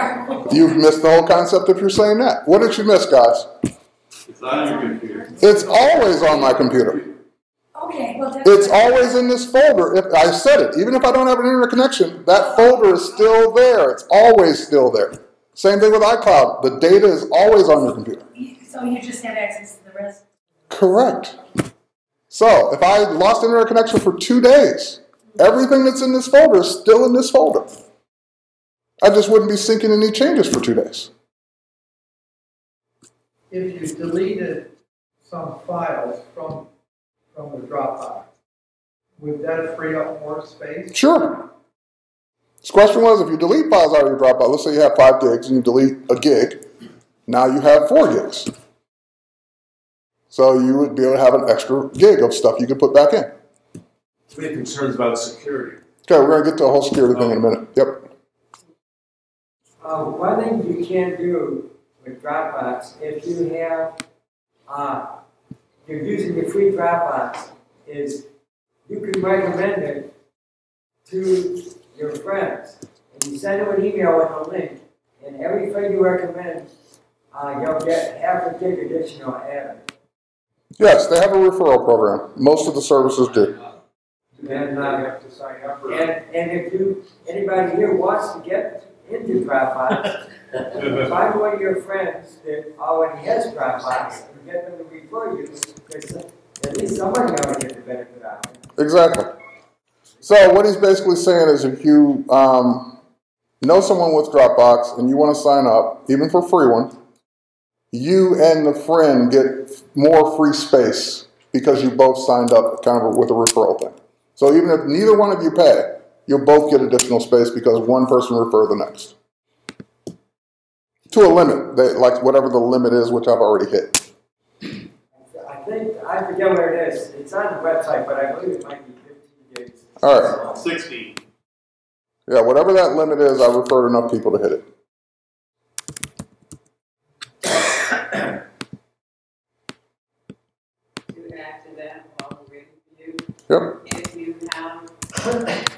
You've missed the whole concept if you're saying that. What did you miss, guys? It's on your computer. It's always on my computer. okay, well that's It's always in this folder. If I said it, even if I don't have an internet connection, that folder is still there. It's always still there. Same thing with iCloud. The data is always on your computer. So you just have access to the rest. Correct. So if I lost internet connection for 2 days, everything that's in this folder is still in this folder. I just wouldn't be syncing any changes for 2 days. If you deleted some files from the Dropbox, would that free up more space? Sure. This question was, if you delete files out of your Dropbox, let's say you have 5 gigs and you delete a gig, now you have 4 gigs. So you would be able to have an extra gig of stuff you could put back in. We have concerns about security. Okay, we're going to get to a whole security thing in a minute. Yep. One thing you can do with Dropbox, if you have, you're using the free Dropbox, is you can recommend it to your friends. And you send them an email with a link, and every friend you recommend, you'll get half a gig additional added. Yes, they have a referral program. Most of the services do. And, and if anybody here wants to get into Dropbox, find one of your friends that already has Dropbox and get them to refer you, because at least somebody ought to get the benefit out of it. Exactly. So what he's basically saying is if you know someone with Dropbox and you want to sign up, even for a free one, you and the friend get more free space because you both signed up kind of with a referral thing. So even if neither one of you pay, you'll both get additional space because one person referred the next. To a limit, like whatever the limit is, which I've already hit. I forget where it is. It's on the website, but I believe it might be 15 gigs. All right. 60. Yeah, whatever that limit is, I've referred enough people to hit it. To add to that, while we're waiting for you, Yep. if you have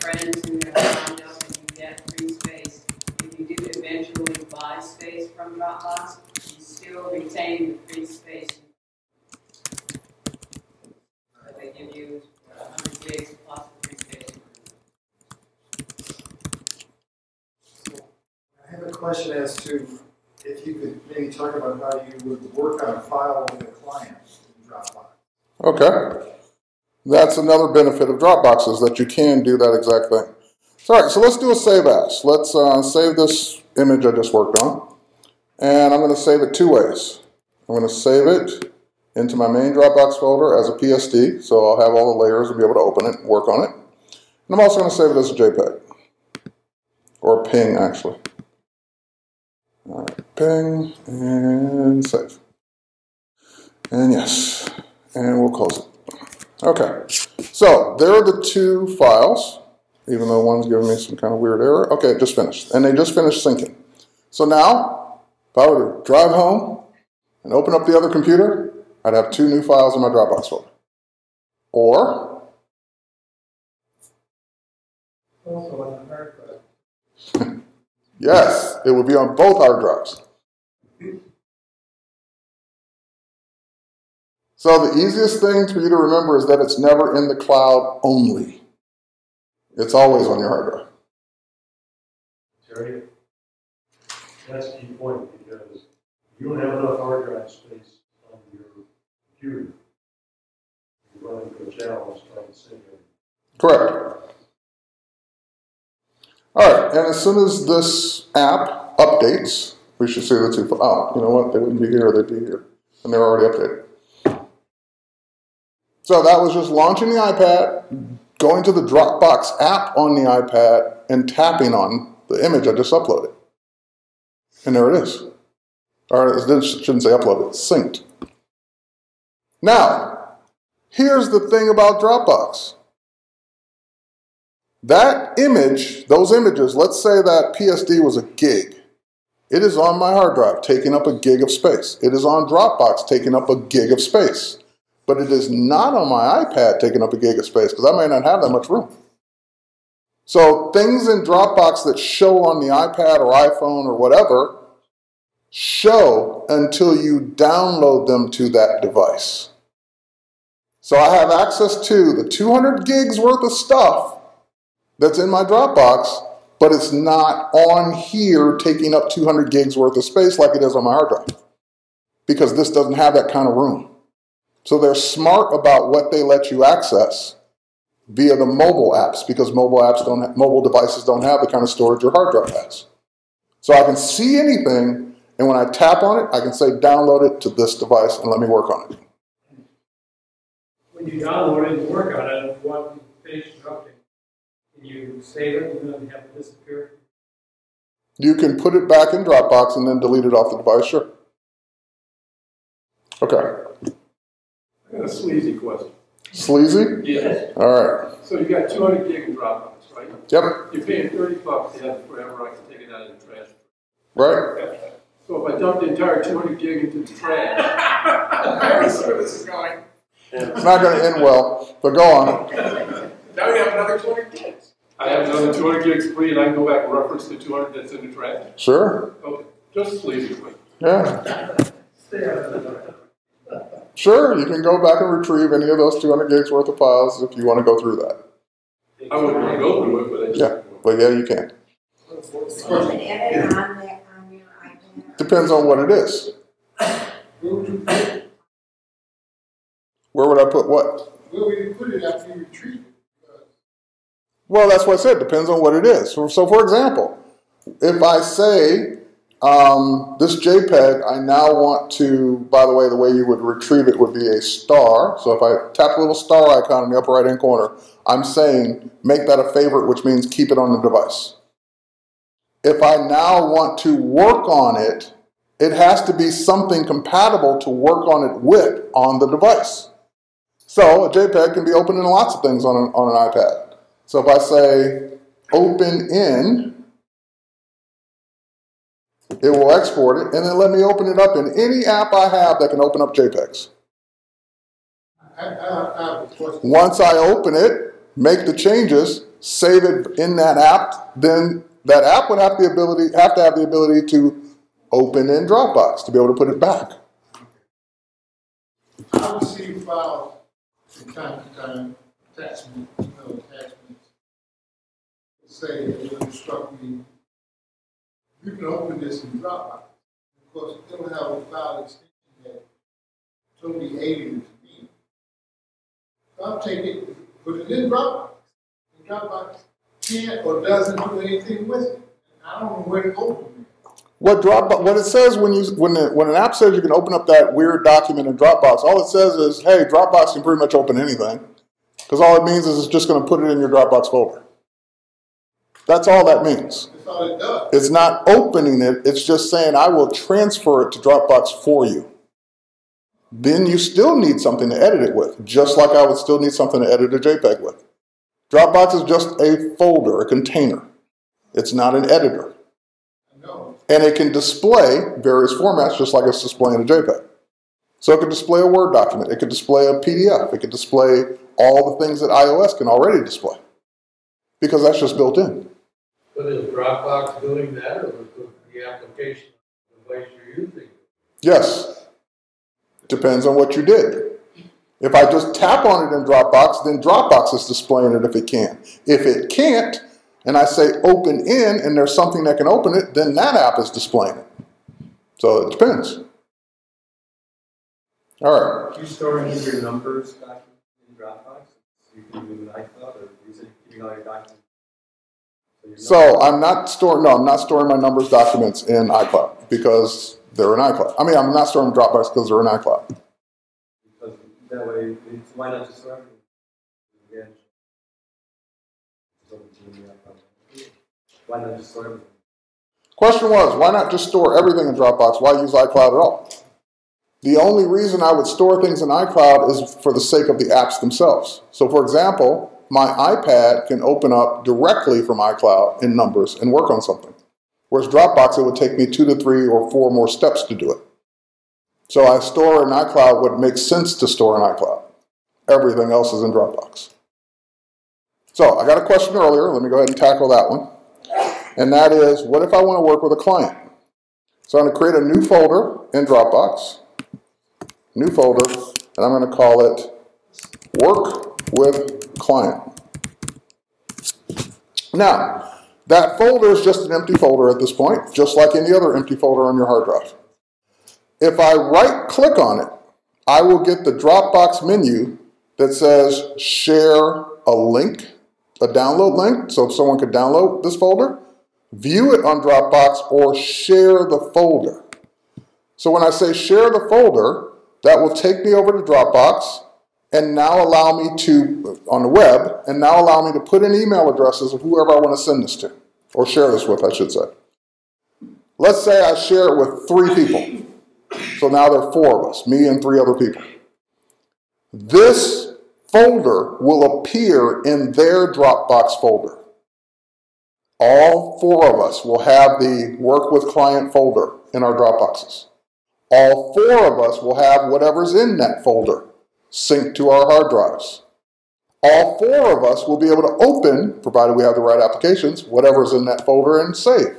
friends who have signed up and you get free space, if you do eventually buy space from Dropbox, you still retain the free space. They give you 100 gigs plus the free space. I have a question as to if you could maybe talk about how you would work on a file with a client in Dropbox. Okay. That's another benefit of Dropbox is that you can do that exact thing. So, all right, so let's do a save as. Let's save this image I just worked on. And I'm going to save it 2 ways. I'm going to save it into my main Dropbox folder as a PSD, so I'll have all the layers and be able to open it and work on it. And I'm also going to save it as a JPEG, or a PNG actually. All right, ping and save. And yes, and we'll close it. Okay, so there are the 2 files, even though one's giving me some kind of weird error. Okay, it just finished, and they just finished syncing. So now, if I were to drive home and open up the other computer, I'd have 2 new files in my Dropbox folder. Or Also on the hard drive. Yes, it would be on both hard drives. So the easiest thing for you to remember is that it's never in the cloud only. It's always on your hard drive. Terry, that's a key point because you don't have enough hard drive space on your computer. You're running into a challenge trying to save everything. Correct. All right, and as soon as this app updates, we should see the two. Oh, you know what? They wouldn't be here, they'd be here. And they're already updated. So that was just launching the iPad, going to the Dropbox app on the iPad, and tapping on the image I just uploaded. And there it is. Or I shouldn't say uploaded, it's synced. Now, here's the thing about Dropbox. That image, those images, let's say that PSD was a gig. It is on my hard drive, taking up a gig of space. It is on Dropbox, taking up a gig of space. But it is not on my iPad taking up a gig of space because I may not have that much room. So things in Dropbox that show on the iPad or iPhone or whatever show until you download them to that device. So I have access to the 200 gigs worth of stuff that's in my Dropbox, but it's not on here taking up 200 gigs worth of space like it is on my hard drive because this doesn't have that kind of room. So they're smart about what they let you access via the mobile apps because mobile devices don't have the kind of storage your hard drive has. So I can see anything, and when I tap on it, I can say download it to this device and let me work on it. When you download it and work on it, what page is updating? Can you save it and then have it disappear? You can put it back in Dropbox and then delete it off the device, sure. Okay. I got a sleazy question. Sleazy? Yes. All right. So you got 200 gig in Dropbox, right? Yep. You're paying $30 to have it forever. I can take it out of the trash. Right. So if I dump the entire 200 gig into the trash, I already see where this is going. It's not going to end well, but go on. Now we have another 200 gigs. I have another 200 gigs free, and I can go back and reference the 200 that's in the trash. Sure. Okay, just sleazy quick. Yeah. Stay out of the trash. Sure, you can go back and retrieve any of those 200 gigs worth of files if you want to go through that. I wouldn't want to go through it, but I just... Yeah, but yeah, you can. So you can edit on your iPad? Depends on what it is. Where would I put what? Where would you put it after you retrieve it? Well, that's what I said. Depends on what it is. So for example, if I say this JPEG, I now want to, by the way you would retrieve it would be a star. So if I tap the little star icon in the upper right-hand corner, I'm saying make that a favorite, which means keep it on the device. If I now want to work on it, it has to be something compatible to work on it with on the device. So a JPEG can be opened in lots of things on an iPad. So if I say open in, it will export it and then let me open it up in any app I have that can open up JPEGs. I have a question. Once I open it, make the changes, save it in that app, then that app would have to have the ability to open in Dropbox to be able to put it back. I receive files from time to time, attachments, say it will instruct me, you can open this in Dropbox. Of course, it'll have a file extension that totally alien to me. So I'll take it, put it in Dropbox. And Dropbox can't or doesn't do anything with it. I don't know where to go from there. What it says when an app says you can open up that weird document in Dropbox, all it says is, hey, Dropbox can pretty much open anything. Because all it means is it's just going to put it in your Dropbox folder. That's all that means. That's all it does. It's not opening it, it's just saying I will transfer it to Dropbox for you. Then you still need something to edit it with, just like I would still need something to edit a JPEG with. Dropbox is just a folder, a container. It's not an editor. And it can display various formats just like it's displaying a JPEG. So it can display a Word document, it can display a PDF, it can display all the things that iOS can already display. because that's just built in. But is Dropbox doing that, or is the application device you're using? Yes. Depends on what you did. If I just tap on it in Dropbox, then Dropbox is displaying it if it can. If it can't, and I say open in, and there's something that can open it, then that app is displaying it. So it depends. All right. Do you store any of your numbers documents in Dropbox? So you can use an iCloud, or use it keeping all your documents? So I'm not storing my numbers documents in iCloud because they're in iCloud. I mean, I'm not storing Dropbox because they're in iCloud. Because that way, why not just store everything? Again, why not just store everything? Question was, why not just store everything in Dropbox? Why use iCloud at all? The only reason I would store things in iCloud is for the sake of the apps themselves. So for example, my iPad can open up directly from iCloud in Numbers and work on something. Whereas Dropbox, it would take me 2 to 3 or 4 more steps to do it. So I store in iCloud what makes sense to store in iCloud. Everything else is in Dropbox. So I got a question earlier. Let me go ahead and tackle that one. And that is, what if I want to work with a client? So I'm going to create a new folder in Dropbox. New folder, and I'm going to call it Work with Client. Now, that folder is just an empty folder at this point, just like any other empty folder on your hard drive. If I right-click on it, I will get the Dropbox menu that says Share a link, a download link, so someone could download this folder, view it on Dropbox, or share the folder. So when I say share the folder, that will take me over to Dropbox and now allow me to, on the web, and now allow me to put in email addresses of whoever I want to send this to, or share this with, I should say. Let's say I share it with 3 people. So now there are 4 of us, me and 3 other people. This folder will appear in their Dropbox folder. All 4 of us will have the Work with Client folder in our Dropboxes. All 4 of us will have whatever's in that folder synced to our hard drives. All 4 of us will be able to open, provided we have the right applications, whatever's in that folder and save.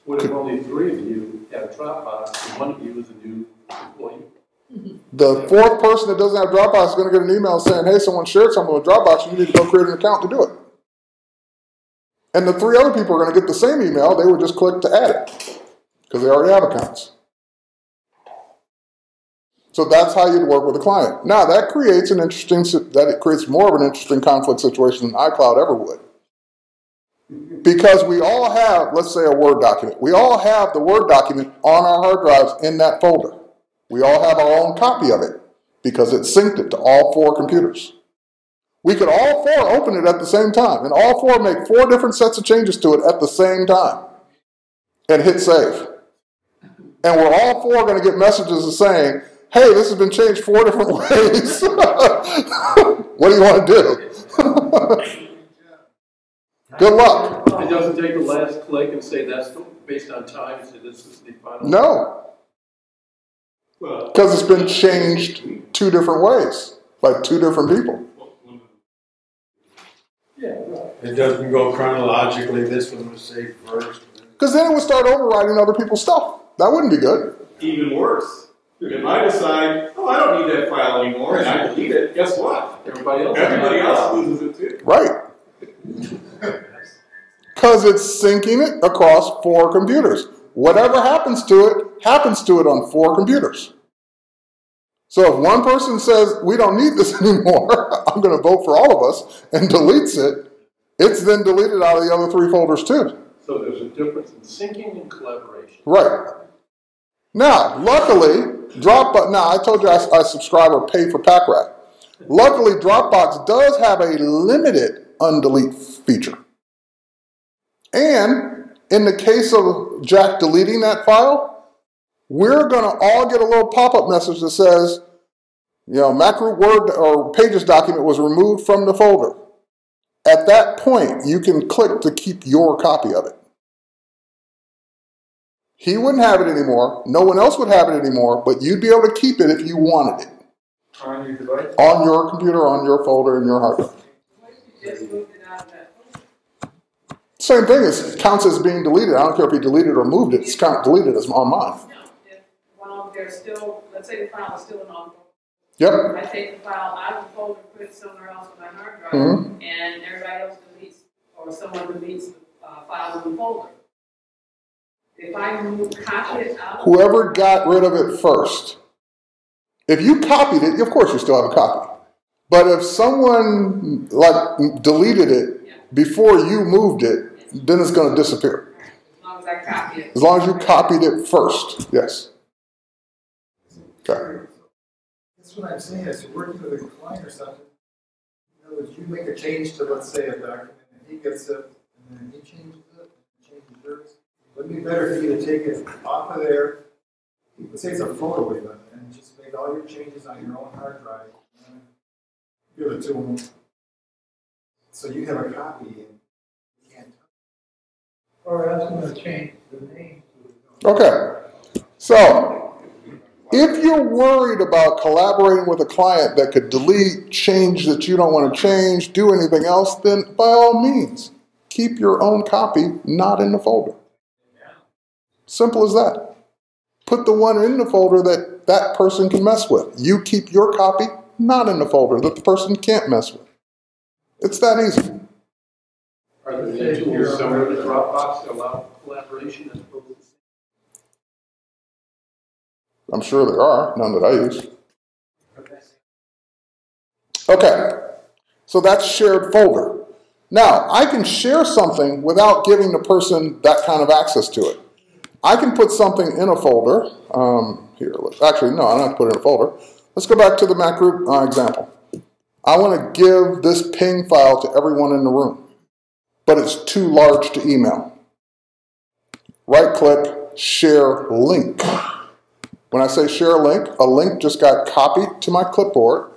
What if only 3 of you have a Dropbox and one of you is a new employee? The 4th person that doesn't have Dropbox is going to get an email saying, hey, someone shared something with Dropbox, you need to go create an account to do it. And the 3 other people are going to get the same email, they would just click to add it, because they already have accounts. So that's how you'd work with a client. Now that creates more of an interesting conflict situation than iCloud ever would. Because we all have, let's say, a Word document. We all have the Word document on our hard drives in that folder. We all have our own copy of it because it's synced it to all 4 computers. We could all 4 open it at the same time, and all 4 make 4 different sets of changes to it at the same time and hit save. And we're all 4 going to get messages saying, hey, this has been changed 4 different ways. What do you want to do? Good luck. It doesn't take the last click and say that's based on time and say this is the final. No. Because it's been changed 2 different ways by 2 different people. Yeah. It doesn't go chronologically. This one was saved first. Because then it would start overriding other people's stuff. That wouldn't be good. Even worse. If I decide, oh, I don't need that file anymore, and I delete it, guess what? Everybody else loses it too. Right. Because it's syncing it across 4 computers. Whatever happens to it on 4 computers. So if one person says, we don't need this anymore, I'm going to vote for all of us, and deletes it, it's then deleted out of the other 3 folders too. So there's a difference in syncing and collaboration. Right. Now, luckily, Dropbox, now I told you I subscribe or pay for pack rat. Luckily, Dropbox does have a limited undelete feature. And in the case of Jack deleting that file, we're going to all get a little pop-up message that says, you know, MacGroup Word or Pages document was removed from the folder. At that point, you can click to keep your copy of it. He wouldn't have it anymore. No one else would have it anymore, but you'd be able to keep it if you wanted it. On your device? On your computer, on your folder, in your hard drive. just moved it out of that. Same thing, it counts as being deleted. I don't care if he deleted or moved it, it's deleted as on mine. No, while they're still, let's say the file is still in on. Yep. I take the file out of the folder, put it somewhere else on my hard drive, Mhm. and everybody else deletes, or someone deletes the file in the folder. If I copy it out. Whoever got rid of it first. If you copied it, of course you still have a copy. But if someone like deleted it before you moved it, then it's going to disappear. As long as I copy it. As long as you copied it first, yes. Okay. That's what I'm saying, is you're working with a client or something. In other words, you make a change to, let's say, a document, and he gets it, and then he changes it, and changes yours. Wouldn't it be better for you to take it off of there, let's say it's a photo even, and just make all your changes on your own hard drive, and give it to him, so you have a copy, and you can't. Or ask them to change the name. Okay. So, if you're worried about collaborating with a client that could delete, change that you don't want to change, do anything else, then by all means, keep your own copy not in the folder. Simple as that. Put the one in the folder that that person can mess with. You keep your copy not in the folder that the person can't mess with. It's that easy. Are there any tools similar to Dropbox that allow collaboration as opposed to? I'm sure there are, none that I use. Okay, so that's shared folder. Now, I can share something without giving the person that kind of access to it. I can put something in a folder. Here, actually, no, I don't have to put it in a folder. Let's go back to the MacGroup example. I want to give this ping file to everyone in the room, but it's too large to email. Right-click, share link. When I say share a link just got copied to my clipboard,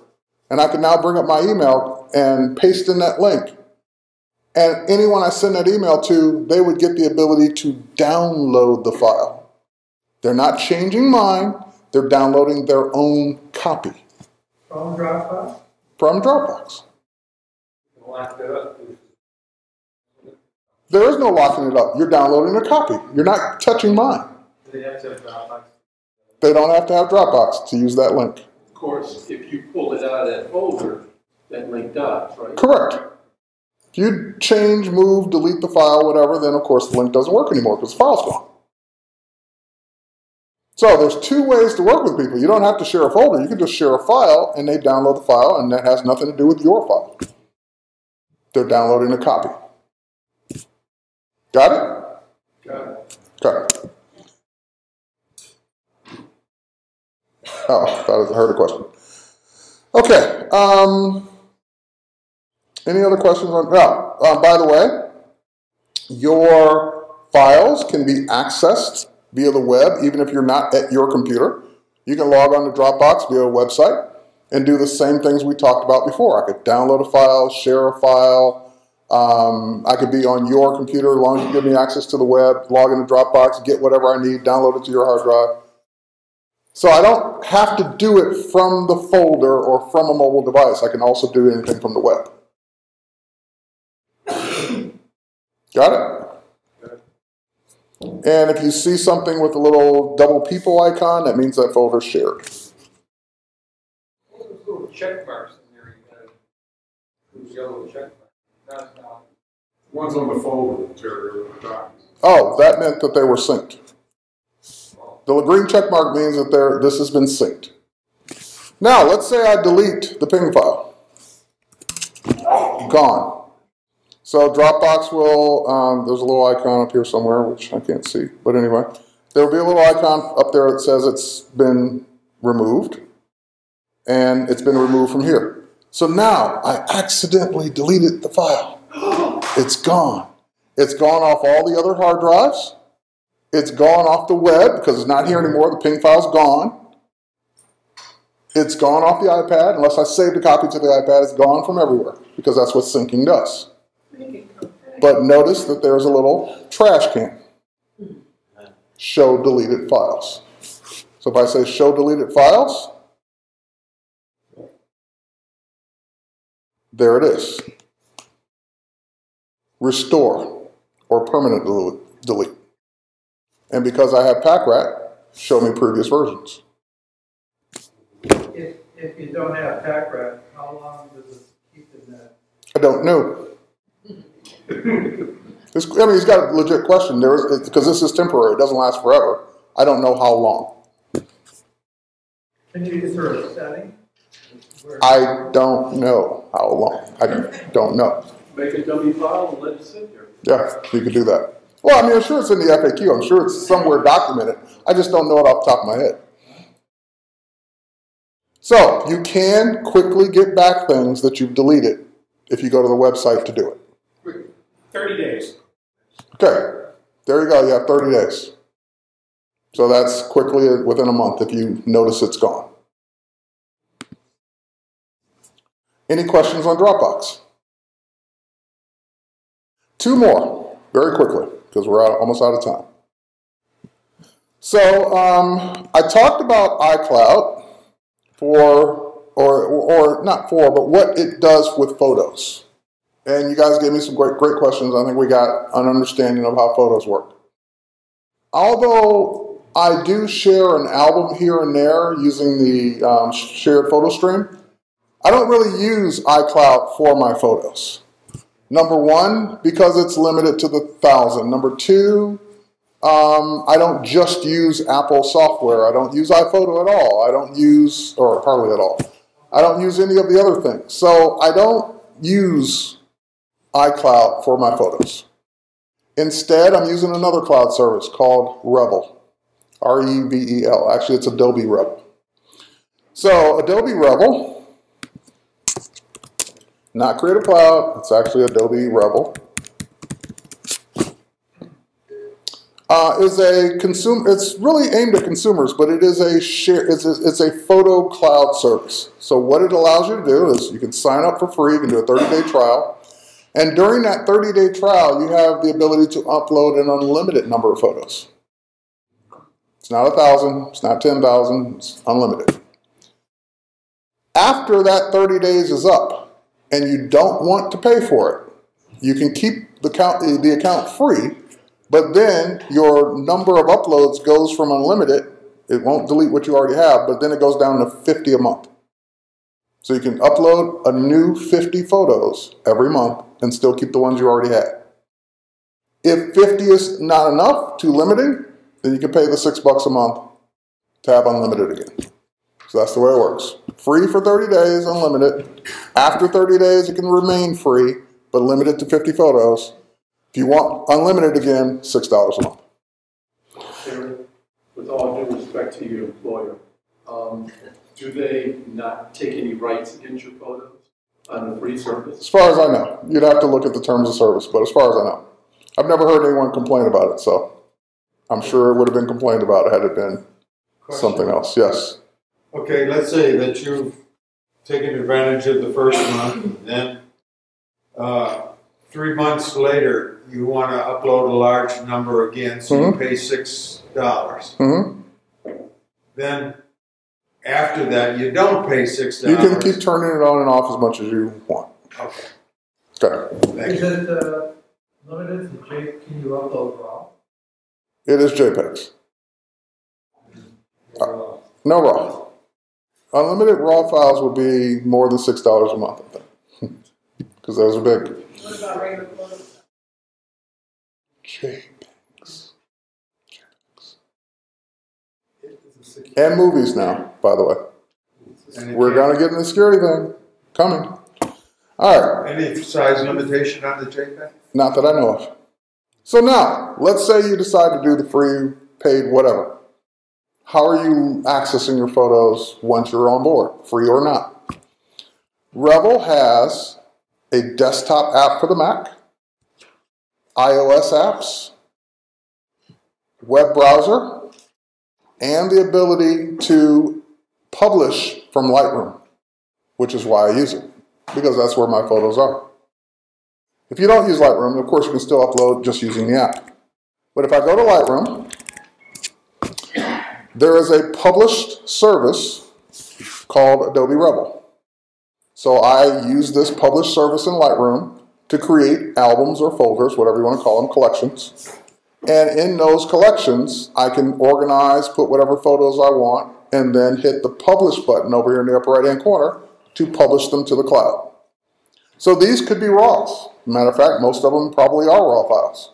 and I can now bring up my email and paste in that link. And anyone I send that email to, they would get the ability to download the file. They're not changing mine, they're downloading their own copy. From Dropbox? From Dropbox. There is no locking it up. You're downloading a copy. You're not touching mine. Do they have to have Dropbox? They don't have to have Dropbox to use that link. Of course, if you pull it out of that folder, that link does, right? Correct. If you change, move, delete the file, whatever, then of course the link doesn't work anymore because the file's gone. So there's two ways to work with people. You don't have to share a folder. You can just share a file and they download the file and that has nothing to do with your file. They're downloading a copy. Got it? Got it. Got it. Oh, I thought I heard a question. Okay. Any other questions on? No. By the way, your files can be accessed via the web, even if you're not at your computer. You can log on to Dropbox via a website and do the same things we talked about before. I could download a file, share a file. I could be on your computer as long as you give me access to the web, log into Dropbox, get whatever I need, download it to your hard drive. So I don't have to do it from the folder or from a mobile device. I can also do anything from the web. Got it? And if you see something with a little double people icon, that means that folder's shared. Those little check marks in there, you got those yellow check marks. One's on the folder, Terry, or the document. Oh, that meant that they were synced. The green check mark means that this has been synced. Now, let's say I delete the ping file. Gone. So Dropbox will, there's a little icon up here somewhere, which I can't see. But anyway, there will be a little icon up there that says it's been removed. And it's been removed from here. So now I accidentally deleted the file. It's gone. It's gone off all the other hard drives. It's gone off the web because it's not here anymore. The ping file's gone. It's gone off the iPad. Unless I saved a copy to the iPad, it's gone from everywhere because that's what syncing does. But notice that there's a little trash can. Show deleted files. So if I say show deleted files, there it is. restore, or permanent delete. And because I have pack rat, show me previous versions. If you don't have pack rat, how long does it keep in that? I don't know. He's got a legit question there, because this is temporary. It doesn't last forever. I don't know how long. Can you, is there a setting? I don't know how long. I don't know. Make a dummy file and let it sit there. Yeah, you could do that. Well, I mean, I'm sure it's in the FAQ. I'm sure it's somewhere documented. I just don't know it off the top of my head. So, you can quickly get back things that you've deleted if you go to the website to do it. 30 days. Okay, there you go. You have 30 days. So that's quickly within a month if you notice it's gone. Any questions on Dropbox? 2 more, very quickly, because we're almost out of time. So I talked about iCloud or not for, but what it does with photos. And you guys gave me some great questions. I think we got an understanding of how photos work. Although I do share an album here and there using the shared photo stream, I don't really use iCloud for my photos. Number 1, because it's limited to the 1,000. Number 2, I don't just use Apple software. I don't use iPhoto at all. I don't use, or hardly at all. I don't use any of the other things. So I don't use iCloud for my photos. Instead, I'm using another cloud service called Rebel. R-E-B-E-L. Actually, it's Adobe Rebel. So Adobe Rebel, not Creative Cloud, it's actually Adobe Rebel, it's really aimed at consumers, but it is it's a photo cloud service. So what it allows you to do is you can sign up for free, you can do a 30-day trial, and during that 30-day trial, you have the ability to upload an unlimited number of photos. It's not 1,000, it's not 10,000, it's unlimited. After that 30 days is up, and you don't want to pay for it, you can keep the account free, but then your number of uploads goes from unlimited, it won't delete what you already have, but then it goes down to 50 a month. So you can upload a new 50 photos every month and still keep the ones you already had. If 50 is not enough, too limiting, then you can pay the $6 a month to have unlimited again. So that's the way it works. Free for 30 days, unlimited. After 30 days, it can remain free, but limited to 50 photos. If you want unlimited again, $6 a month. Terry, with all due respect to your employer, do they not take any rights against your photos on the free service? As far as I know. You'd have to look at the terms of service, but as far as I know. I've never heard anyone complain about it, so I'm sure it would have been complained about had it been something else. Yes. Okay, let's say that you've taken advantage of the first month, and then 3 months later, you want to upload a large number again, so you pay $6. Then after that, you don't pay $6. You can keep turning it on and off as much as you want. Okay. Okay. Is it limited to JPEG? Can you upload RAW? It is JPEGs. No RAW. Unlimited RAW files will be more than $6 a month, I think. Because those are big. What about regular photos? JPEGs. And movies now, by the way. We're going to get in the security thing. Coming. All right. Any size limitation on the JPEG? Not that I know of. So now, let's say you decide to do the free, paid, whatever. How are you accessing your photos once you're on board, free or not? Rebel has a desktop app for the Mac, iOS apps, web browser, and the ability to publish from Lightroom, which is why I use it, because that's where my photos are. If you don't use Lightroom, of course you can still upload just using the app. But if I go to Lightroom, there is a published service called Adobe Rebel. So I use this published service in Lightroom to create albums or folders, whatever you want to call them, collections. And in those collections, I can organize, put whatever photos I want, and then hit the publish button over here in the upper right-hand corner to publish them to the cloud. So these could be RAWs. Matter of fact, most of them probably are RAW files.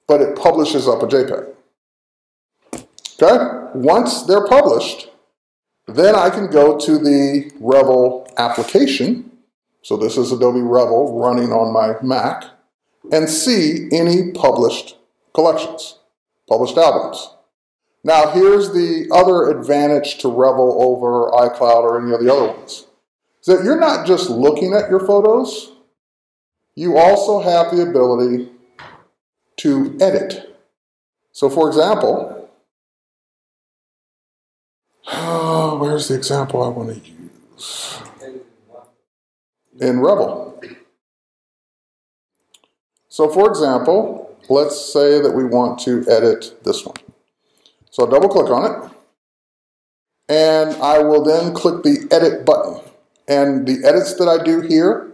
But it publishes up a JPEG. Okay? Once they're published, then I can go to the Revel application. So this is Adobe Revel running on my Mac, and see any published collections, published albums. Now here's the other advantage to Revel over iCloud or any of the other ones. Is that you're not just looking at your photos, you also have the ability to edit. So for example, where's the example I want to use? In Revel. So for example, let's say that we want to edit this one. So I'll double click on it, and I will then click the edit button. And the edits that I do here,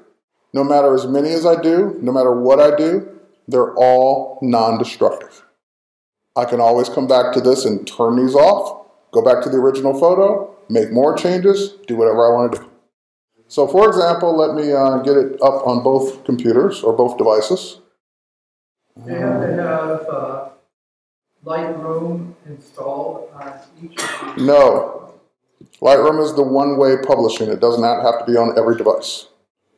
no matter as many as I do, no matter what I do, they're all non-destructive. I can always come back to this and turn these off, go back to the original photo, make more changes, do whatever I want to do. So for example, let me get it up on both computers or both devices. You have to have Lightroom installed on each of these. No. Lightroom is the one-way publishing. It does not have to be on every device.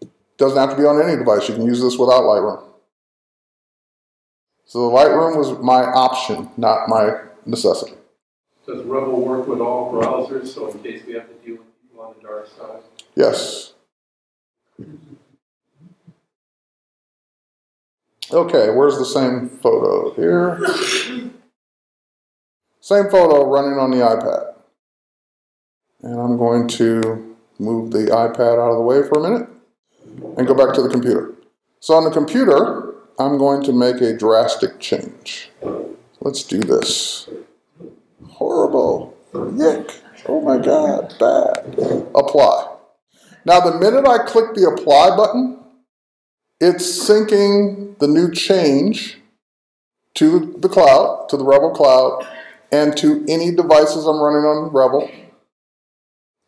It doesn't have to be on any device. You can use this without Lightroom. So the Lightroom was my option, not my necessity. Does Revel work with all browsers, so in case we have to deal with people on the dark side? Yes. Okay, where's the same photo here? Same photo running on the iPad. And I'm going to move the iPad out of the way for a minute and go back to the computer. So on the computer, I'm going to make a drastic change. Let's do this. Horrible. Yick. Oh my God, bad. Apply. Now the minute I click the apply button, it's syncing the new change to the cloud, to the Revel cloud, and to any devices I'm running on Revel,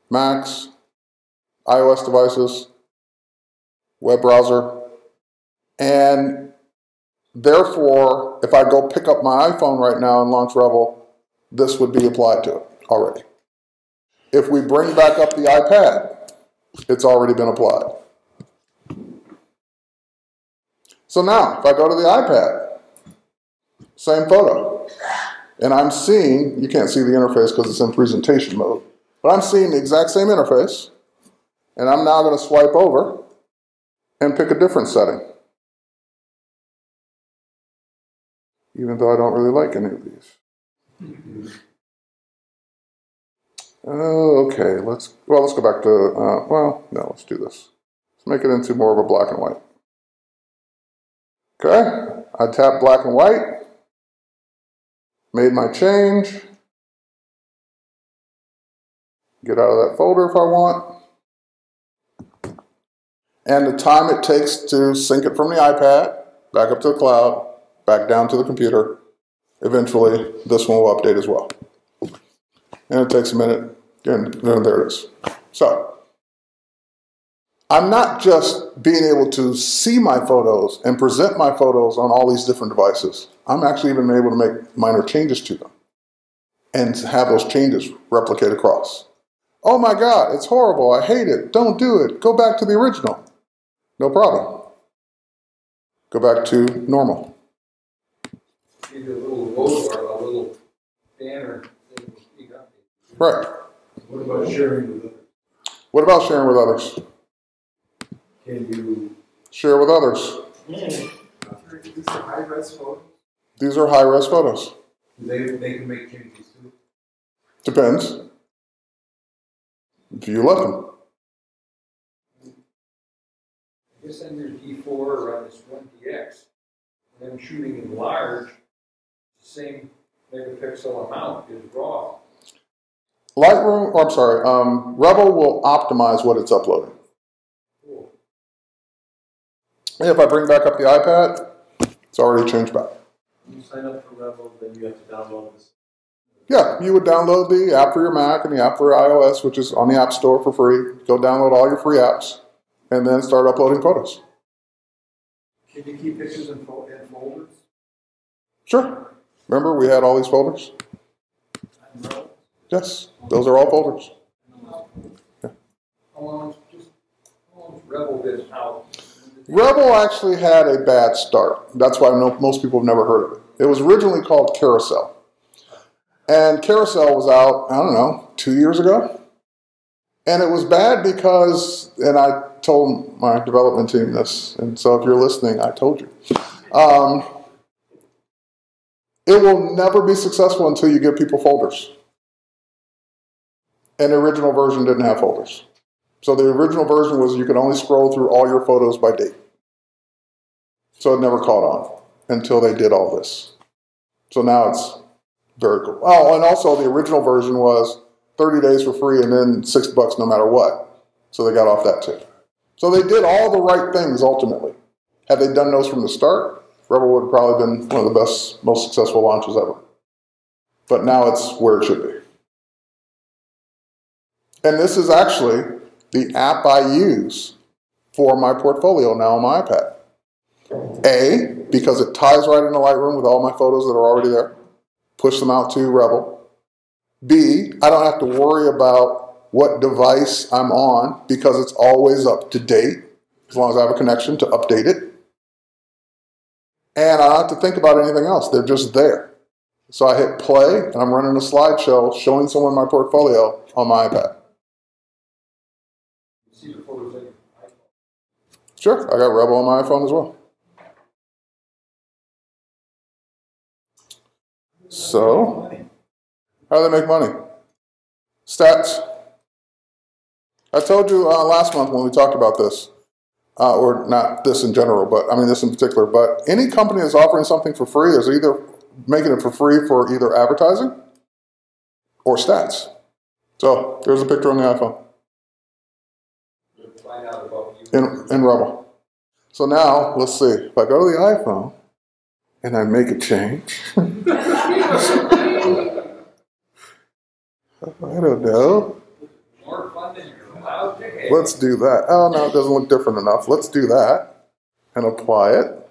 Macs, iOS devices, web browser, and therefore, if I go pick up my iPhone right now and launch Revel, this would be applied to it already. If we bring back up the iPad, it's already been applied. So now, if I go to the iPad, same photo, and I'm seeing, you can't see the interface because it's in presentation mode, but I'm seeing the exact same interface, and I'm now going to swipe over and pick a different setting, even though I don't really like any of these. Okay, let's go back to, let's do this. Let's make it into more of a black and white. Okay, I tap black and white, made my change, get out of that folder if I want, and the time it takes to sync it from the iPad, back up to the cloud, back down to the computer, eventually this one will update as well. And it takes a minute, and there it is. So, I'm not just being able to see my photos and present my photos on all these different devices. I'm actually even able to make minor changes to them and have those changes replicate across. Oh my God, it's horrible. I hate it. Don't do it. Go back to the original. No problem. Go back to normal. Give you a little logo or a little banner. Right. What about sharing with others? What about sharing with others? Can you share with others? These are high-res photos. These are high-res photos. They can make changes too? Depends. If you let them. I guess on your D4 or on this 1DX, and then shooting in large, the same megapixel amount is raw. Lightroom, or I'm sorry, Revel will optimize what it's uploading. Cool. If I bring back up the iPad, it's already changed back. When you sign up for Rebel, then you have to download this. Yeah, you would download the app for your Mac and the app for iOS, which is on the App Store for free. Go download all your free apps, and then start uploading photos. Can you keep pictures in folders? Sure. Remember, we had all these folders? Yes, those are all folders. How long Rebel been out? Rebel actually had a bad start. That's why most people have never heard of it. It was originally called Carousel. And Carousel was out, I don't know, 2 years ago. And it was bad because, and I told my development team this, and so if you're listening, I told you. It will never be successful until you give people folders. And the original version didn't have folders. So the original version was you could only scroll through all your photos by date. So it never caught on until they did all this. So now it's very cool. Oh, and also the original version was 30 days for free and then $6 no matter what. So they got off that too. So they did all the right things ultimately. Had they done those from the start, Rebel would have probably been one of the best, most successful launches ever. But now it's where it should be. And this is actually the app I use for my portfolio now on my iPad. A, because it ties right into Lightroom with all my photos that are already there. Push them out to Rebel. B, I don't have to worry about what device I'm on because it's always up to date as long as I have a connection to update it. And I don't have to think about anything else. They're just there. So I hit play and I'm running a slideshow showing someone my portfolio on my iPad. See the photos in your iPhone. Sure, I got Rebel on my iPhone as well. So, how do they make money? Stats. I told you last month when we talked about this, or not this in general, but I mean this in particular, but any company that's offering something for free is either making it for free for either advertising or stats. So, there's a picture on the iPhone. Find out about you. In Rebel. So now, let's see. If I go to the iPhone and I make a change. I don't know. More fun than you're allowed to have. Let's do that. Oh, no, it doesn't look different enough. Let's do that and apply it.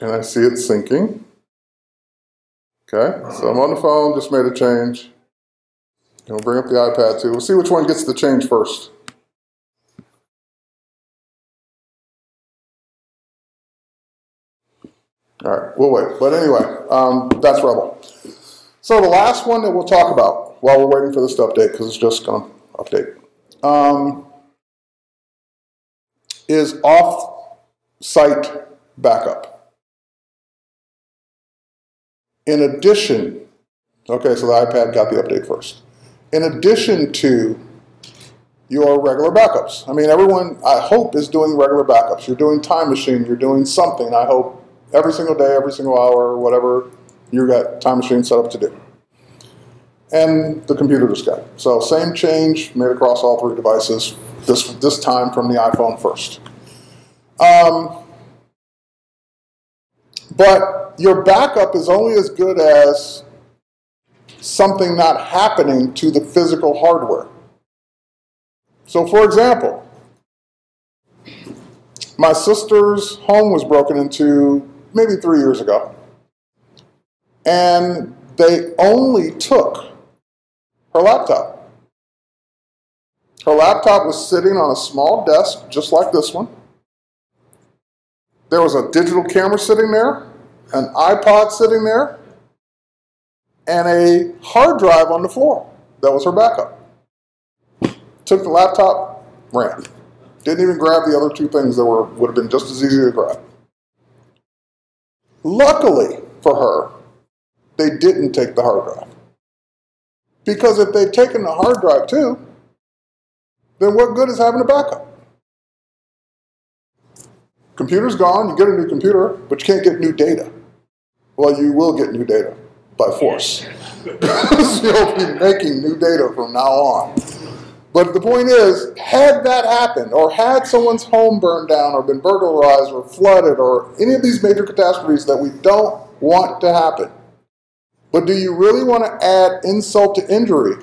And I see it syncing. Okay, so I'm on the phone, just made a change. And we'll bring up the iPad too. We'll see which one gets the change first. All right, we'll wait. But anyway, that's Rebel. So the last one that we'll talk about while we're waiting for this to update, because it's just going to update, is off-site backup. In addition, okay, so the iPad got the update first. In addition to your regular backups. I mean, everyone, I hope, is doing regular backups. You're doing Time Machine, you're doing something, I hope, every single day, every single hour, whatever you got Time Machine set up to do. And the computer just got it. So same change made across all three devices, this time from the iPhone first. But your backup is only as good as something not happening to the physical hardware. So for example, my sister's home was broken into maybe 3 years ago. And they only took her laptop. Her laptop was sitting on a small desk, just like this one. There was a digital camera sitting there, an iPod sitting there, and a hard drive on the floor. That was her backup. Took the laptop, ran. Didn't even grab the other two things that would have been just as easy to grab. Luckily for her, they didn't take the hard drive. Because if they'd taken the hard drive too, then what good is having a backup? Computer's gone, you get a new computer, but you can't get new data. Well, you will get new data by force. You'll be making new data from now on. But the point is, had that happened, or had someone's home burned down, or been burglarized, or flooded, or any of these major catastrophes that we don't want to happen, but do you really want to add insult to injury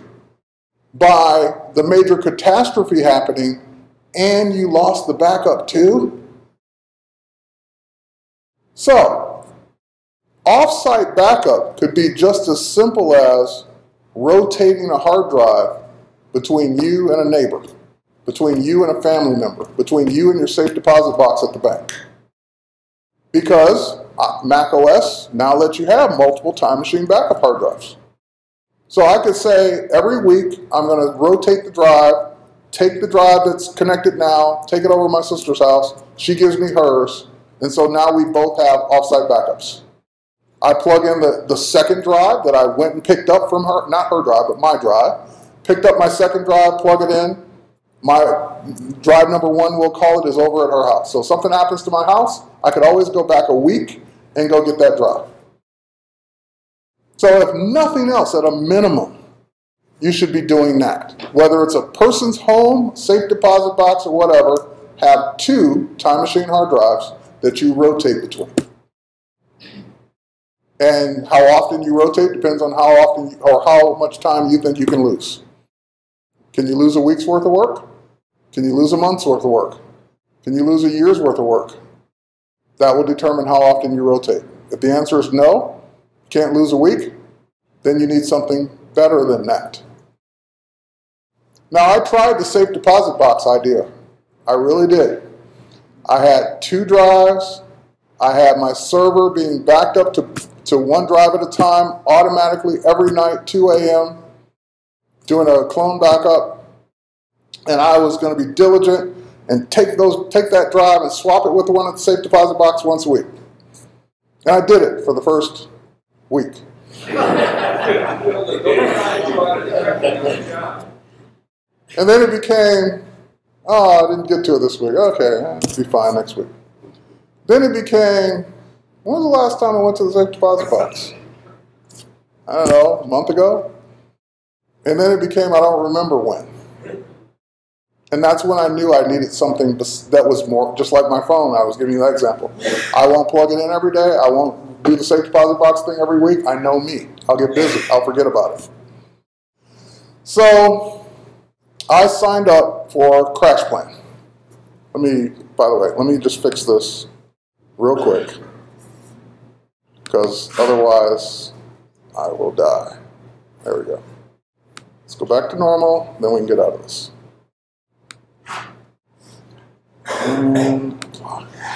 by the major catastrophe happening and you lost the backup too? So, off-site backup could be just as simple as rotating a hard drive between you and a neighbor, between you and a family member, between you and your safe deposit box at the bank. Because Mac OS now lets you have multiple time machine backup hard drives. So I could say every week I'm going to rotate the drive, take the drive that's connected now, take it over to my sister's house, she gives me hers, and so now we both have off-site backups. I plug in the second drive that I went and picked up from her, not her drive, but my drive, picked up my second drive, plug it in, my drive number one, we'll call it, is over at her house. So if something happens to my house, I could always go back a week and go get that drive. So if nothing else, at a minimum, you should be doing that. Whether it's a person's home, safe deposit box, or whatever, have 2 time machine hard drives that you rotate between. And how often you rotate depends on how often or how much time you think you can lose. Can you lose a week's worth of work? Can you lose a month's worth of work? Can you lose a year's worth of work? That will determine how often you rotate. If the answer is no, can't lose a week, then you need something better than that. Now, I tried the safe deposit box idea. I really did. I had 2 drives. I had my server being backed up to 1 drive at a time, automatically every night, 2 a.m., doing a clone backup. And I was going to be diligent and take that drive and swap it with the one at the safe deposit box once a week. And I did it for the first week. And then it became, oh, I didn't get to it this week. Okay, it'll be fine next week. Then it became, when was the last time I went to the safe deposit box? I don't know, a month ago? And then it became, I don't remember when. And that's when I knew I needed something that was more, just like my phone, I was giving you that example. I won't plug it in every day. I won't do the safe deposit box thing every week. I know me. I'll get busy. I'll forget about it. So I signed up for Crash Plan. By the way, let me just fix this real quick, because otherwise I will die. There we go. Let's go back to normal, then we can get out of this.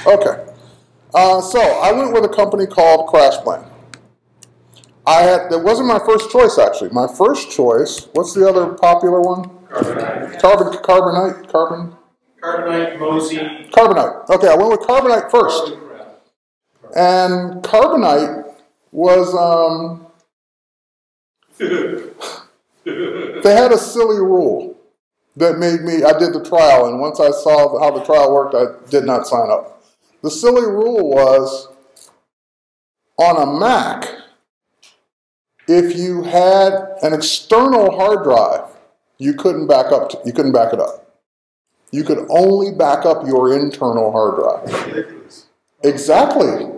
Okay. So I went with a company called Crash Plan. That wasn't my first choice, actually. My first choice, what's the other popular one? Carbonite. Carbonite, Mosey. Carbonite. Okay, I went with Carbonite first. And Carbonite was, they had a silly rule that made me, I did the trial, and once I saw how the trial worked, I did not sign up. The silly rule was, on a Mac, if you had an external hard drive, you couldn't back it up. You could only back up your internal hard drive. Exactly.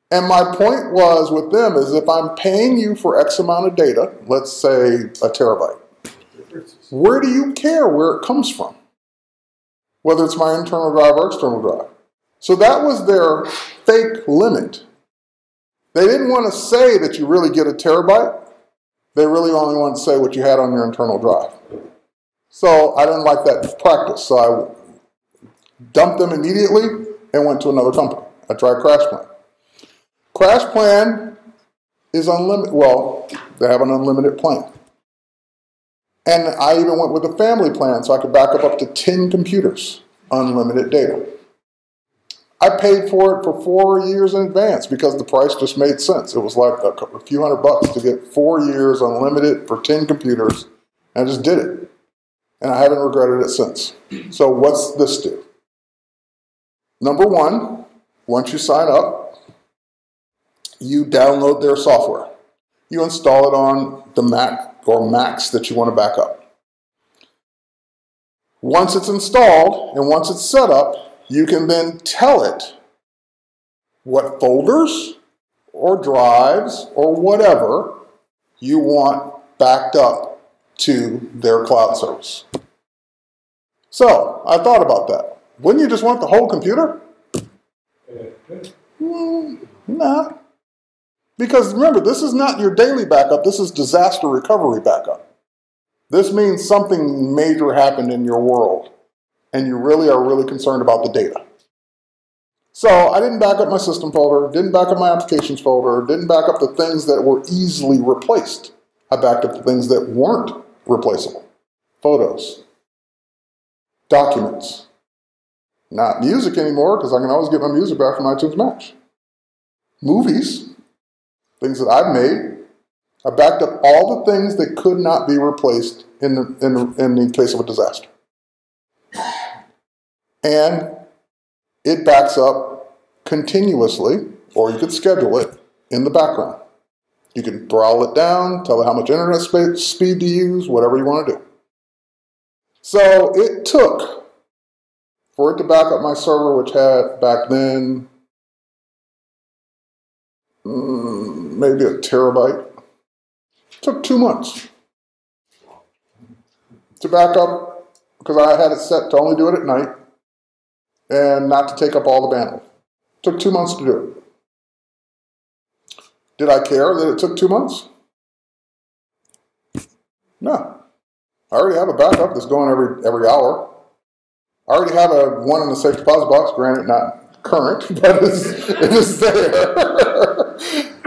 And my point was with them is if I'm paying you for X amount of data, let's say a terabyte, where do you care where it comes from? Whether it's my internal drive or external drive. So that was their fake limit. They didn't want to say that you really get a terabyte. They really only wanted to say what you had on your internal drive. So I didn't like that practice. So I dumped them immediately and went to another company. I tried Crash Plan. Crash Plan is unlimited. Well, they have an unlimited plan. And I even went with a family plan so I could back up to 10 computers, unlimited data. I paid for it for 4 years in advance because the price just made sense. It was like a few $100 to get 4 years unlimited for 10 computers, and I just did it. And I haven't regretted it since. So what's this do? Number one, once you sign up, you download their software. You install it on the Mac or Macs that you want to back up. Once it's installed and once it's set up, you can then tell it what folders or drives or whatever you want backed up to their cloud service. So I thought about that. Wouldn't you just want the whole computer? Nah. Because remember, this is not your daily backup, this is disaster recovery backup. This means something major happened in your world, and you really are really concerned about the data. So I didn't back up my system folder, didn't back up my applications folder, didn't back up the things that were easily replaced. I backed up the things that weren't replaceable. Photos, documents, not music anymore, because I can always get my music back from iTunes Match. Movies, things that I've made. I backed up all the things that could not be replaced in the case of a disaster. And it backs up continuously, or you could schedule it in the background. You can throttle it down, tell it how much internet speed to use, whatever you want to do. So it took for it to back up my server, which had back then maybe a terabyte. It took 2 months to back up because I had it set to only do it at night and not to take up all the bandwidth. It took 2 months to do it. Did I care that it took 2 months? No. I already have a backup that's going every hour. I already have one in the safe deposit box, granted not current, but it is there.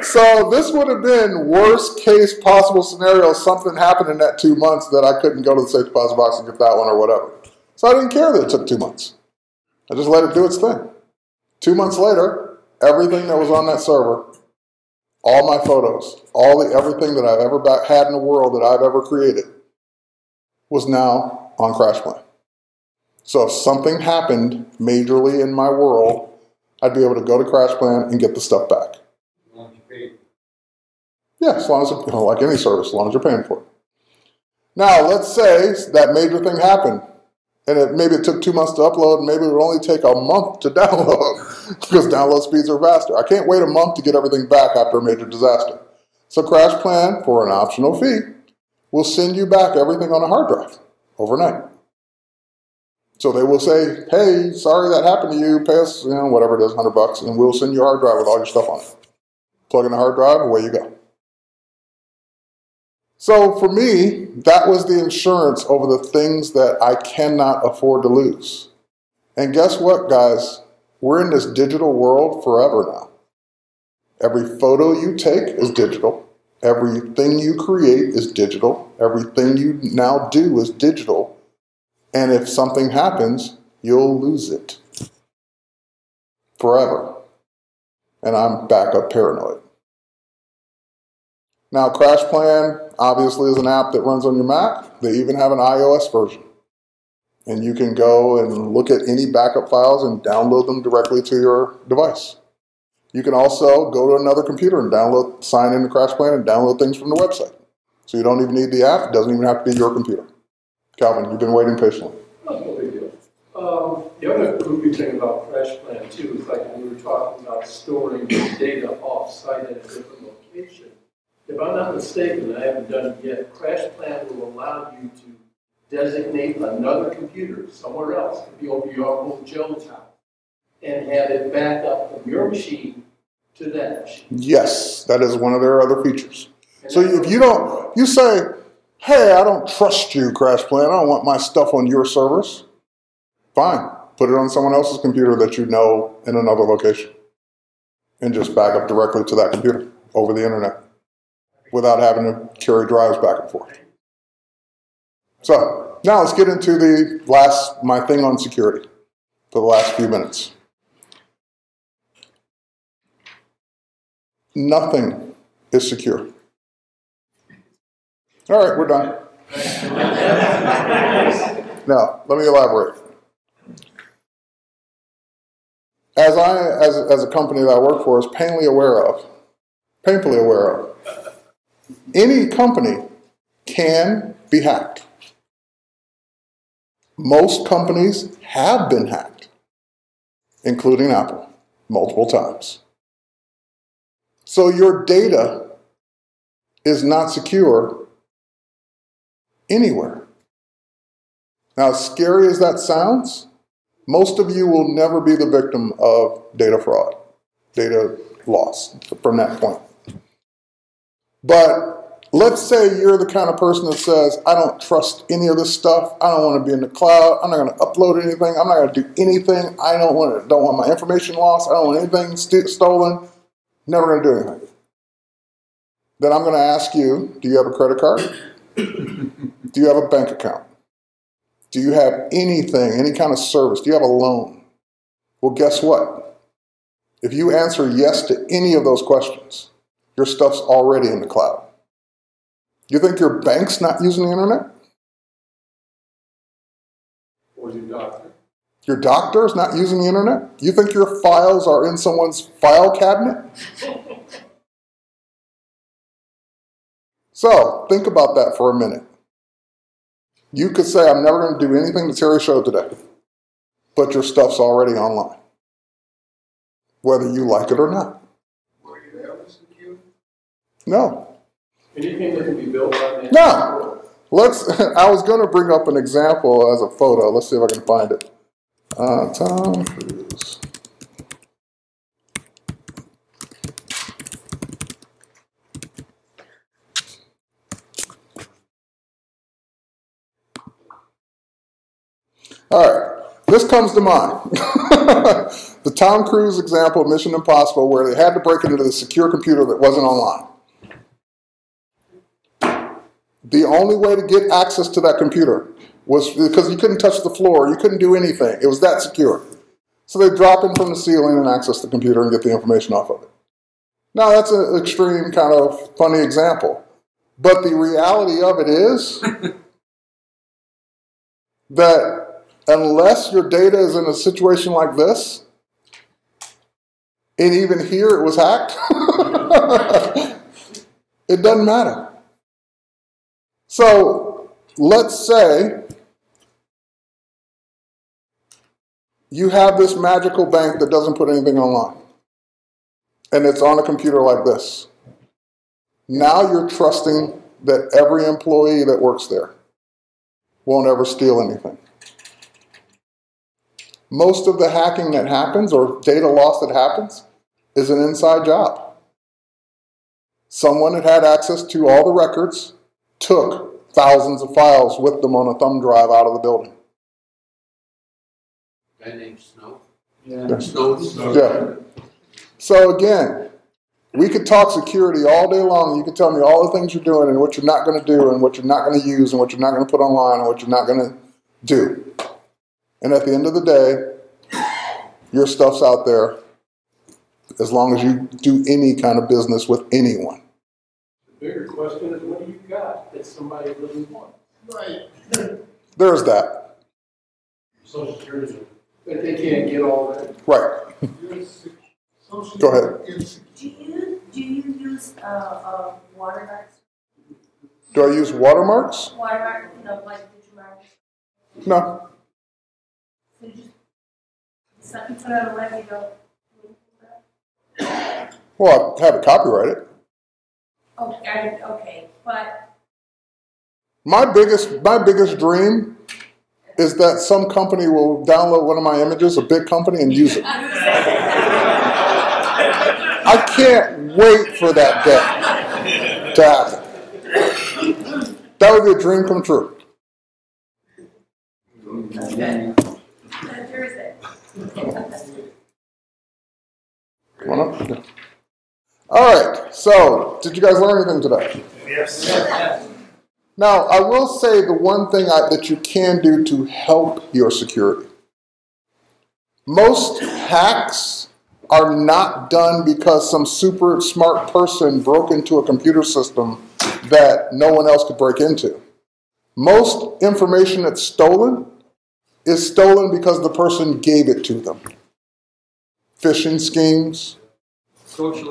So this would have been worst case possible scenario. Something happened in that 2 months that I couldn't go to the safe deposit box and get that one or whatever. So I didn't care that it took 2 months. I just let it do its thing. 2 months later, everything that was on that server, all my photos, everything that I've ever had in the world that I've ever created was now on CrashPlan. So if something happened majorly in my world, I'd be able to go to CrashPlan and get the stuff back. Yeah, as long as, like any service, as long as you're paying for it. Now, let's say that major thing happened, and maybe it took 2 months to upload, and maybe it would only take a month to download, because download speeds are faster. I can't wait a month to get everything back after a major disaster. So CrashPlan, for an optional fee, will send you back everything on a hard drive overnight. So they will say, hey, sorry that happened to you, pay us, whatever it is, $100, and we'll send you a hard drive with all your stuff on it. Plug in the hard drive, away you go. So for me, that was the insurance over the things that I cannot afford to lose. And guess what, guys? We're in this digital world forever now. Every photo you take is digital. Everything you create is digital. Everything you now do is digital. And if something happens, you'll lose it forever. And I'm backup paranoid. Now, CrashPlan obviously is an app that runs on your Mac. They even have an iOS version. And you can go and look at any backup files and download them directly to your device. You can also go to another computer and sign into CrashPlan and download things from the website. So you don't even need the app. It doesn't even have to be your computer. Calvin, you've been waiting patiently. No big deal. The other goofy thing about CrashPlan too is like when we were talking about storing data off-site at a different location. If I'm not mistaken, I haven't done it yet, CrashPlan will allow you to designate another computer somewhere else, it could be over your home Joe's house, and have it back up from your machine to that machine. Yes, that is one of their other features. So if you say, hey, I don't trust you, CrashPlan, I don't want my stuff on your servers. Fine, put it on someone else's computer that you know in another location. And just back up directly to that computer over the internet without having to carry drives back and forth. So now let's get into my thing on security for the last few minutes. Nothing is secure. All right, we're done. Now, let me elaborate. As a company that I work for is painfully aware of, any company can be hacked. Most companies have been hacked, including Apple, multiple times. So your data is not secure anywhere. Now, as scary as that sounds, most of you will never be the victim of data fraud, data loss from that point. But let's say you're the kind of person that says, I don't trust any of this stuff. I don't want to be in the cloud. I'm not going to upload anything. I'm not going to do anything. I don't want my information lost. I don't want anything stolen. Never going to do anything. Then I'm going to ask you, do you have a credit card? Do you have a bank account? Do you have anything, any kind of service? Do you have a loan? Well, guess what? If you answer yes to any of those questions, your stuff's already in the cloud. You think your bank's not using the internet? Or your doctor. Your doctor's not using the internet? You think your files are in someone's file cabinet? So, think about that for a minute. You could say, I'm never going to do anything that Terry showed today, but your stuff's already online, whether you like it or not. Were you ever secure? No. Anything that can be built on that. No. I was going to bring up an example as a photo. Let's see if I can find it. Tom Cruise. All right, this comes to mind. The Tom Cruise example of Mission Impossible, where they had to break into the secure computer that wasn't online. The only way to get access to that computer was because you couldn't touch the floor, you couldn't do anything. It was that secure. So they drop in from the ceiling and access the computer and get the information off of it. Now, that's an extreme kind of funny example. But the reality of it is that unless your data is in a situation like this, and even here it was hacked, it doesn't matter. So let's say you have this magical bank that doesn't put anything online, and it's on a computer like this. Now you're trusting that every employee that works there won't ever steal anything. Most of the hacking that happens, or data loss that happens, is an inside job. Someone that had access to all the records took thousands of files with them on a thumb drive out of the building. Guy named Snow? Yeah. Snow. Yeah. So again, we could talk security all day long. You could tell me all the things you're doing and what you're not going to do and what you're not going to use and what you're not going to put online and what you're not going to do. And at the end of the day, your stuff's out there as long as you do any kind of business with anyone. The bigger question is, what do you got that somebody really wants? Right. There's that. Social security. But they can't get all that. Right. Go ahead. Do you use watermarks? Do I use watermarks? Watermark, like digimarks? No. So you just something put on a web, you go. Well, I have it copyrighted. Okay, but My biggest dream is that some company will download one of my images, a big company, and use it. I can't wait for that day to happen. That would be a dream come true. okay. Thursday. Come on up. Yeah. All right. So, did you guys learn anything today? Yes. Now, I will say the one thing that you can do to help your security. Most hacks are not done because some super smart person broke into a computer system that no one else could break into. Most information that's stolen is stolen because the person gave it to them. Phishing schemes,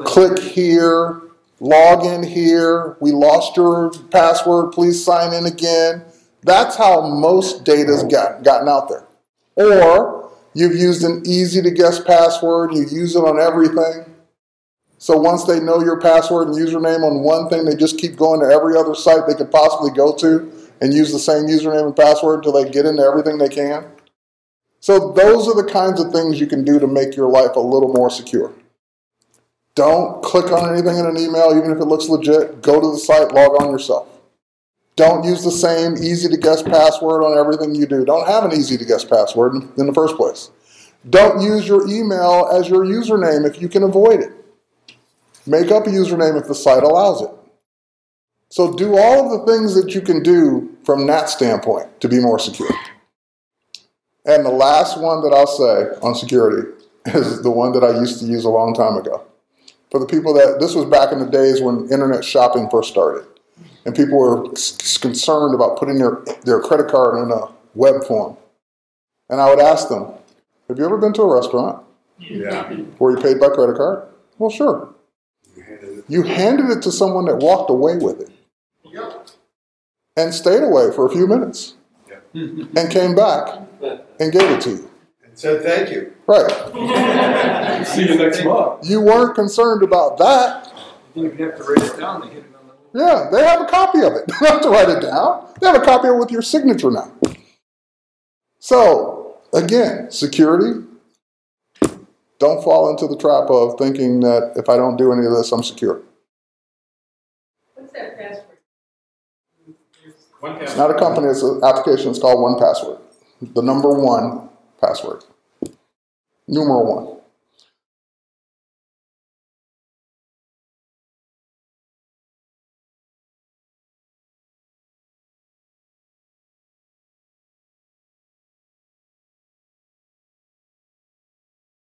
click here, log in here, we lost your password, please sign in again. That's how most data's gotten out there. Or you've used an easy to guess password, you use it on everything. So once they know your password and username on one thing, they just keep going to every other site they could possibly go to and use the same username and password until they get into everything they can. So those are the kinds of things you can do to make your life a little more secure. Don't click on anything in an email, even if it looks legit. Go to the site, log on yourself. Don't use the same easy-to-guess password on everything you do. Don't have an easy-to-guess password in the first place. Don't use your email as your username if you can avoid it. Make up a username if the site allows it. So do all of the things that you can do from that standpoint to be more secure. And the last one that I'll say on security is the one that I used to use a long time ago. For the people this was back in the days when internet shopping first started. And people were concerned about putting their credit card in a web form. And I would ask them, have you ever been to a restaurant? Yeah. Were you paid by credit card? Well, sure. You handed it to someone that walked away with it. Yep. And stayed away for a few minutes. Yep. And came back and gave it to you. And said thank you. Right. See you next month. You weren't concerned about that. You have to write it down, they hit it on the. Yeah, they have a copy of it. They don't have to write it down. They have a copy of it with your signature now. So, again, security. Don't fall into the trap of thinking that if I don't do any of this, I'm secure. What's that password? It's not a company, it's an application. It's called 1Password. The number 1 password. Numeral 1.